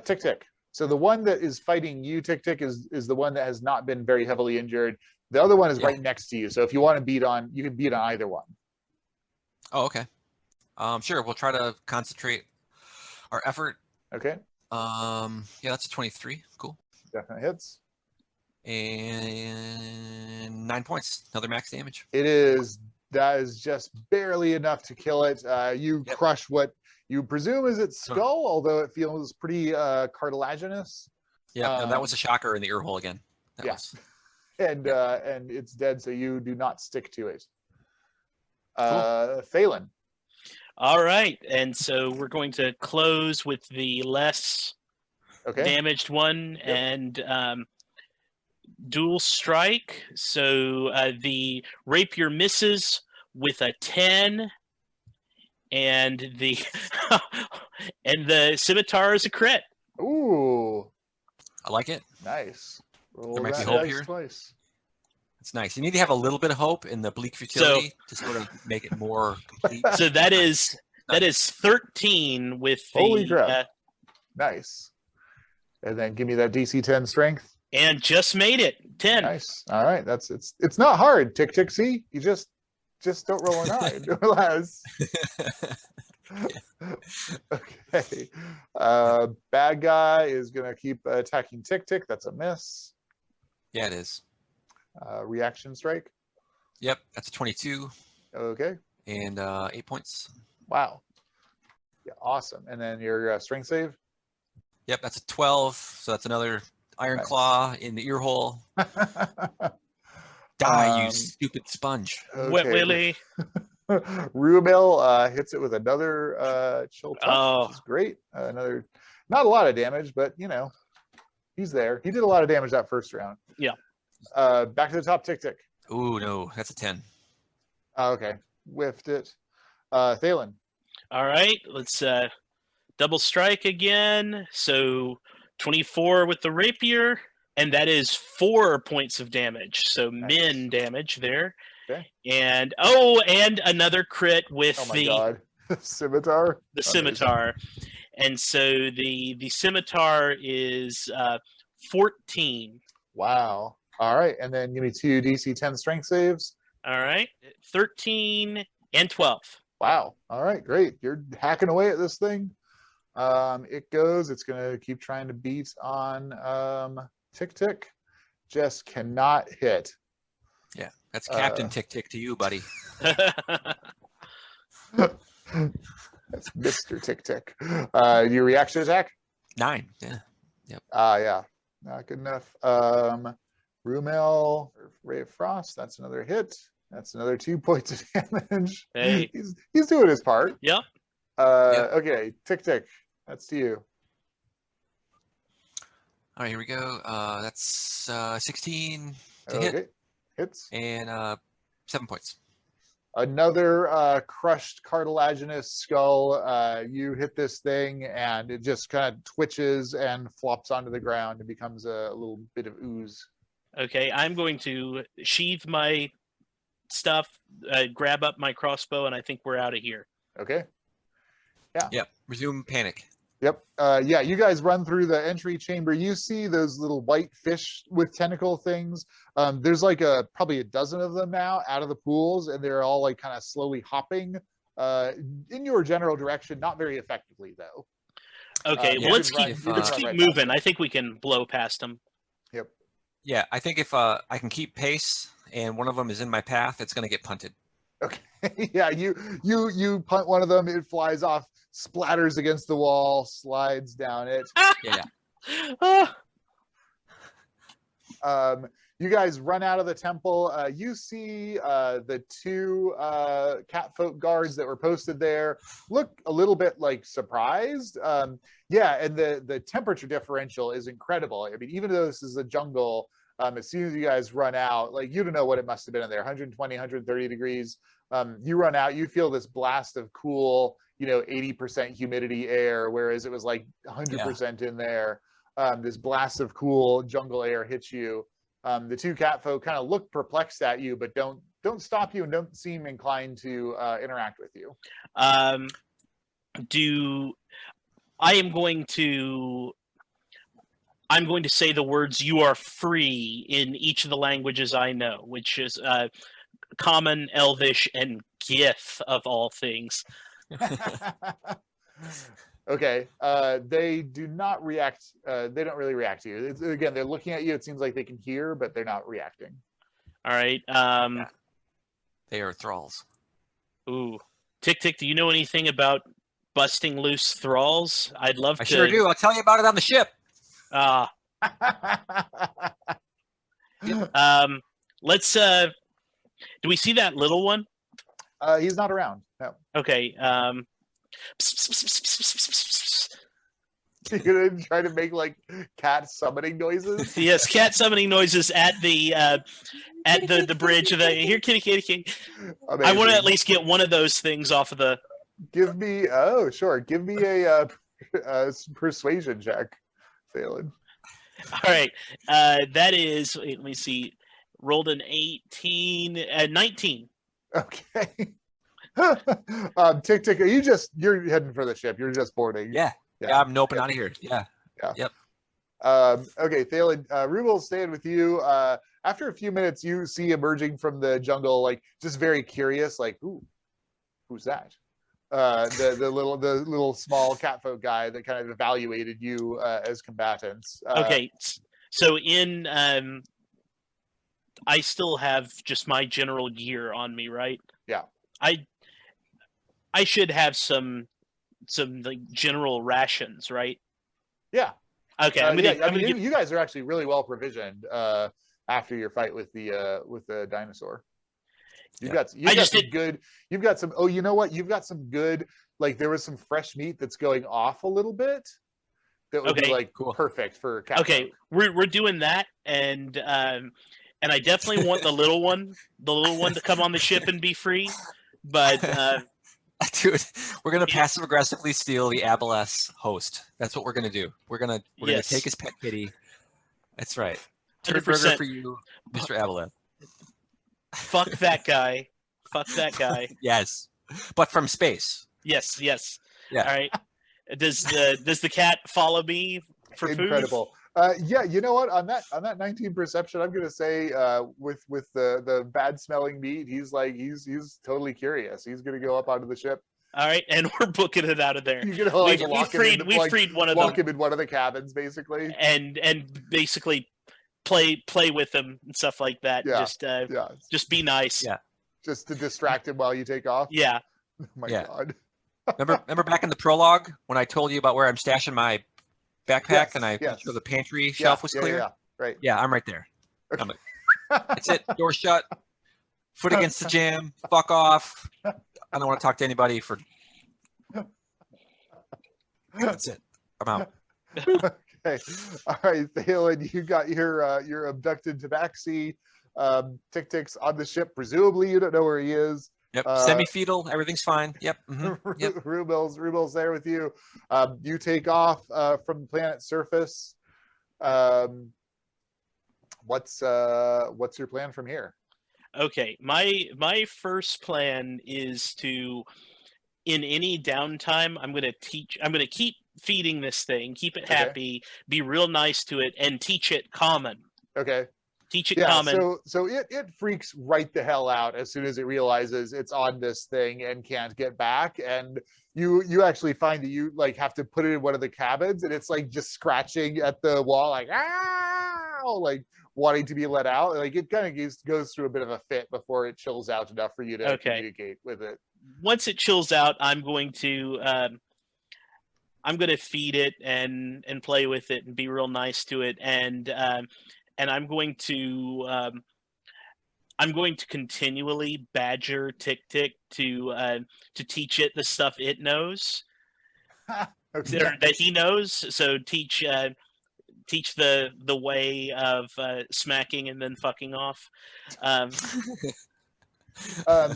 Tick tick. So the one that is fighting you, tick tick, is the one that has not been very heavily injured. The other one is right next to you. So if you want to beat on, you can beat on either one. Oh, okay. Sure. We'll try to concentrate our effort. Okay. Yeah, that's a 23. Cool. Definitely hits. And 9 points. Another max damage. That is just barely enough to kill it. You crush what you presume is its skull, although it feels pretty cartilaginous. Yeah, and that was a shocker in the ear hole again. And it's dead, so you do not stick to it. Cool. Phelan. All right, and so we're going to close with the less damaged one and dual strike. So the rapier misses with a 10. And the scimitar is a crit. Ooh, I like it. Nice. Roll there might be that hope dice here. Twice. It's nice. You need to have a little bit of hope in the bleak futility to sort of make it more complete. So that is 13 with the. Holy crap! Nice. And then give me that DC 10 strength. And just made it 10. Nice. All right. It's not hard. Tick tick. See, you just don't roll an eye. Less. Okay. Bad guy is gonna keep attacking tick tick. That's a miss. Yeah, it is. Reaction strike. Yep, that's a 22. Okay. And 8 points. Wow. Yeah, awesome. And then your strength save. Yep, that's a 12. So that's another iron claw in the ear hole. Die, you stupid sponge. Okay. Wet Willy. Rubil hits it with another chill touch, which is great. Another, not a lot of damage, but he's there. He did a lot of damage that first round. Yeah. Back to the top, tick tick. Ooh, no, that's a 10. Okay, whiffed it. Thalen. All right, let's double strike again. So 24 with the rapier, and that is 4 points of damage. So Nice. min damage there. Okay. And another crit with God. Scimitar. The scimitar. And so the scimitar is 14. Wow. All right, and then give me 2 DC 10 strength saves. All right, 13 and 12. Wow. All right, great. You're hacking away at this thing. It goes. It's going to keep trying to beat on Tick Tick. Just cannot hit. Yeah, that's Captain Tick Tick to you, buddy. That's Mr. Tick Tick. Your reaction attack? 9. Yeah. Yep. Yeah. Not good enough. Rumel, Ray of Frost. That's another hit. That's another 2 points of damage. Hey. He's doing his part. Yep. Okay, Tick Tick. That's to you. All right, here we go. That's 16 to Okay. hit. Hits. And 7 points. Another crushed cartilaginous skull. You hit this thing, and it just kind of twitches and flops onto the ground and becomes a little bit of ooze. Okay, I'm going to sheath my stuff, grab up my crossbow, and I think we're out of here. Okay. Yeah. Yep. Resume panic. Yep. Yeah, you guys run through the entry chamber. You see those little white fish with tentacle things. There's like probably a dozen of them now out of the pools, and they're all like kind of slowly hopping in your general direction, not very effectively though. Okay, well, let's keep moving. I think we can blow past them. Yep. Yeah, I think if I can keep pace and one of them is in my path, it's going to get punted. Okay. Yeah, you punt one of them, it flies off, splatters against the wall, slides down it. Yeah. You guys run out of the temple. You see the 2 catfolk guards that were posted there look a little bit like surprised. Yeah, and the temperature differential is incredible. I mean, even though this is a jungle, as soon as you guys run out, like, you don't know what it must have been in there, 120, 130 degrees. You run out, you feel this blast of cool, 80% humidity air, whereas it was like 100% in there. This blast of cool jungle air hits you. The 2 catfolk kind of look perplexed at you, but don't stop you and don't seem inclined to interact with you. I'm going to say the words "you are free" in each of the languages I know, which is Common, Elvish, and Gith of all things. Okay. They do not react. They don't really react to you. Again, they're looking at you. It seems like they can hear, but they're not reacting. All right. Yeah. They are thralls. Ooh. Tick Tick, do you know anything about busting loose thralls? I'd love to. I sure do. I'll tell you about it on the ship. Let's do we see that little one? He's not around. No. Okay. You're gonna try to make like cat summoning noises? Yes, cat summoning noises at the bridge of the here, kitty. Amazing. I want to at least get one of those things off of the. Give me a persuasion check, Thalen. All right, that is. Wait, let me see. Rolled an 18, 19. Okay. Tick Tick, you're heading for the ship? You're just boarding? Yeah, I'm noping out of here. Yeah. Yep. Okay, Thalen, Rubel's staying with you. After a few minutes, you see emerging from the jungle, like just very curious, like, ooh, who's that? The little small catfolk guy that kind of evaluated you as combatants. Okay, so I still have just my general gear on me, right? Yeah. I should have some like general rations, right? Yeah. Okay. You guys are actually really well provisioned after your fight with the dinosaur. You've got some. Oh, you know what? You've got some good. Like, there was some fresh meat that's going off a little bit. That would be like cool. Perfect for cat. Okay, we're doing that, and I definitely want the little one to come on the ship and be free. But Dude, we're gonna passive aggressively steal the Aboleth's host. That's what we're gonna do. We're gonna take his pet kitty. That's right. Turd burger for you, Mr. Aboleth. Fuck that guy. Fuck that guy. Yes, but from space. Yes. Yeah. All right. Does the cat follow me for food? Incredible. Yeah, you know what? On that 19 perception, I'm gonna say with the bad smelling meat, he's totally curious. He's gonna go up onto the ship. All right, and we're booking it out of there. You're gonna we freed one of them. Lock him in one of the cabins, basically, and basically play with him and stuff like that. Yeah. Just be nice. Yeah. Just to distract him while you take off. Yeah. Oh my God. Remember back in the prologue when I told you about where I'm stashing my backpack and I made sure the pantry shelf was clear? Yeah, right. Yeah, I'm right there. Okay. I'm like, that's it. Door shut. Foot against the jam. Fuck off. I don't want to talk to anybody for. That's it. I'm out. Okay. All right, Thalen, you got your abducted tabaxi. Tick-Tick's on the ship. Presumably, you don't know where he is. Yep. Semi-fetal. Everything's fine. Yep. Mm-hmm. Yep. Rubil's there with you. You take off from the planet's surface. What's your plan from here? Okay, my first plan is to, in any downtime, I'm gonna keep feeding this thing, keep it happy, be real nice to it, and teach it common. Okay. Teach it common. So it freaks right the hell out as soon as it realizes it's on this thing and can't get back. And you actually find that you like have to put it in one of the cabins, and it's like just scratching at the wall, like like wanting to be let out. Like it kind of goes through a bit of a fit before it chills out enough for you to communicate with it. Once it chills out, I'm going to feed it and play with it and be real nice to it, and I'm going to continually badger Tick-Tick to teach it the stuff it knows that he knows. So teach the way of smacking and then fucking off.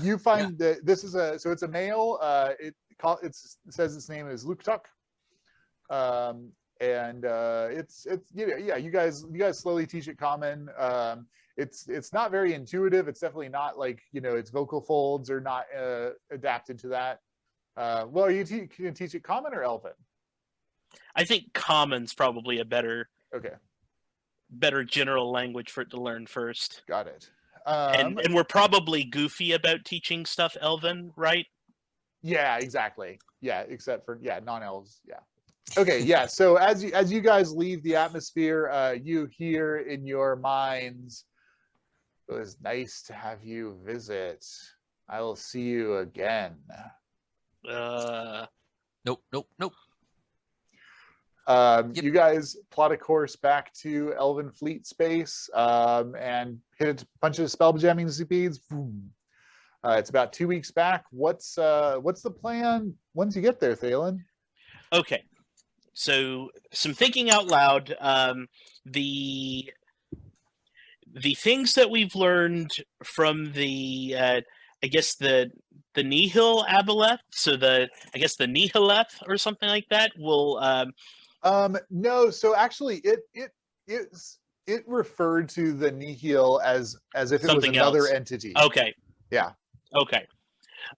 You find that this is it's a male. It says its name is Luke Tuck. And it's you guys slowly teach it common. It's not very intuitive. It's definitely not like its vocal folds are not adapted to that. Well, can you teach it common or Elven? I think common's probably a better general language for it to learn first. Got it. And we're probably goofy about teaching stuff Elven, right? Yeah, exactly. Yeah, except for non-elves. Yeah. Okay, yeah. So as you guys leave the atmosphere, you hear in your minds, "It was nice to have you visit. I will see you again." Nope. You guys plot a course back to Elven Fleet space and hit a bunch of spell jamming speeds. It's about 2 weeks back. What's the plan once you get there, Thalen? Okay. So some thinking out loud. The things that we've learned from the I guess the Nihil Aboleth, so the Nihileth or something like that will no, so actually it referred to the Nihil as if it was another entity. Okay. Yeah. Okay.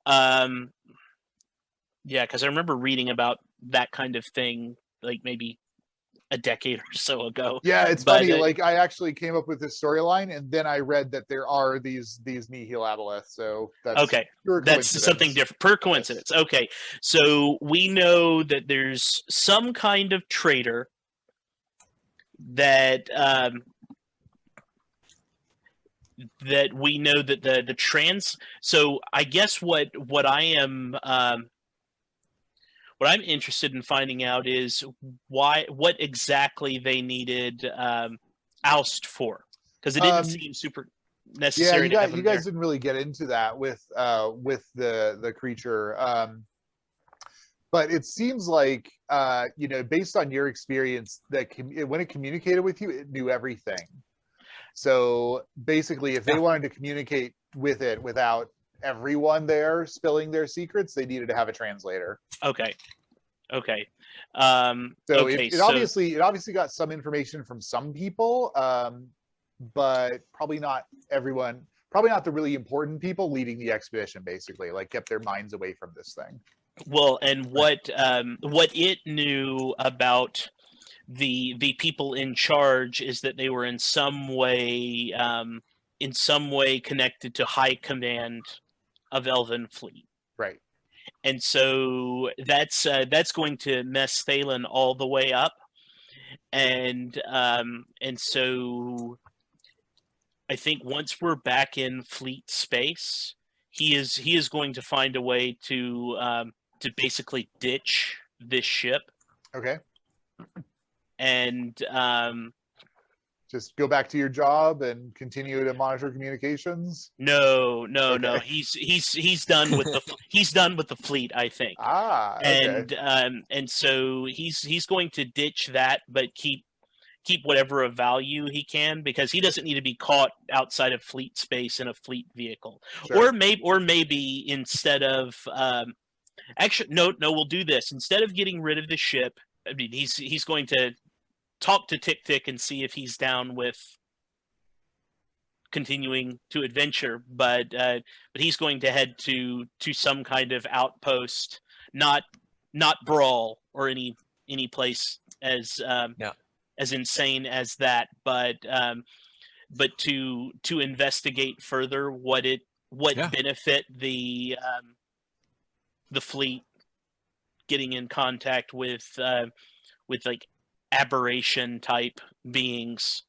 Yeah, because I remember reading about that kind of thing like maybe a decade or so ago. Yeah, it's funny. Like I actually came up with this storyline, and then I read that there are these Nihil Aboleth. So that's okay. That's something different. Per coincidence. Yes. Okay, so we know that there's some kind of traitor that that we know that the trans. So I guess what I'm interested in finding out is what exactly they needed oust for, because it didn't seem super necessary. Yeah, you guys didn't really get into that with the creature, but it seems like based on your experience that when it communicated with you, it knew everything. So basically, if they wanted to communicate with it without everyone there spilling their secrets, they needed to have a translator. Okay. So Okay. it obviously got some information from some people, but probably not everyone. Probably not the really important people leading the expedition. Basically, like kept their minds away from this thing. Well, and what it knew about the people in charge is that they were in some way connected to high command of Elven fleet. Right. And so that's going to mess Thalen all the way up, and so I think once we're back in fleet space, he is going to find a way to basically ditch this ship. Okay. And just go back to your job and continue to monitor communications. No. He's done with the fleet, I think. Okay. And so he's going to ditch that, but keep whatever of value he can, because he doesn't need to be caught outside of fleet space in a fleet vehicle. Sure. Or maybe instead of actually no, we'll do this. Instead of getting rid of the ship, I mean, he's going to talk to Tick Tick and see if he's down with continuing to adventure, but he's going to head to some kind of outpost, not Brawl or any place as insane as that, but to investigate further what benefit the fleet getting in contact with like aberration type beings.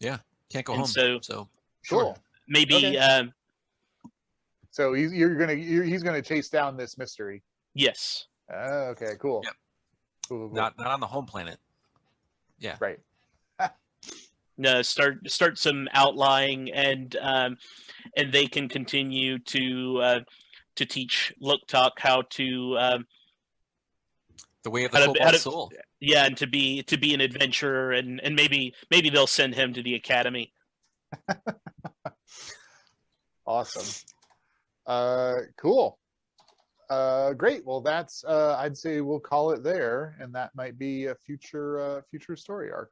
Yeah, can't go home. So cool. Maybe. Okay. So he's gonna chase down this mystery. Yes. Okay. Cool. Yep. Cool. Not on the home planet. Yeah. Right. No, start some outlying, and they can continue to teach Looktalk how to the way of the cobalt soul. Yeah, and to be an adventurer, and maybe they'll send him to the academy. Awesome. Cool. Great. Well, that's I'd say we'll call it there, and that might be a future story arc.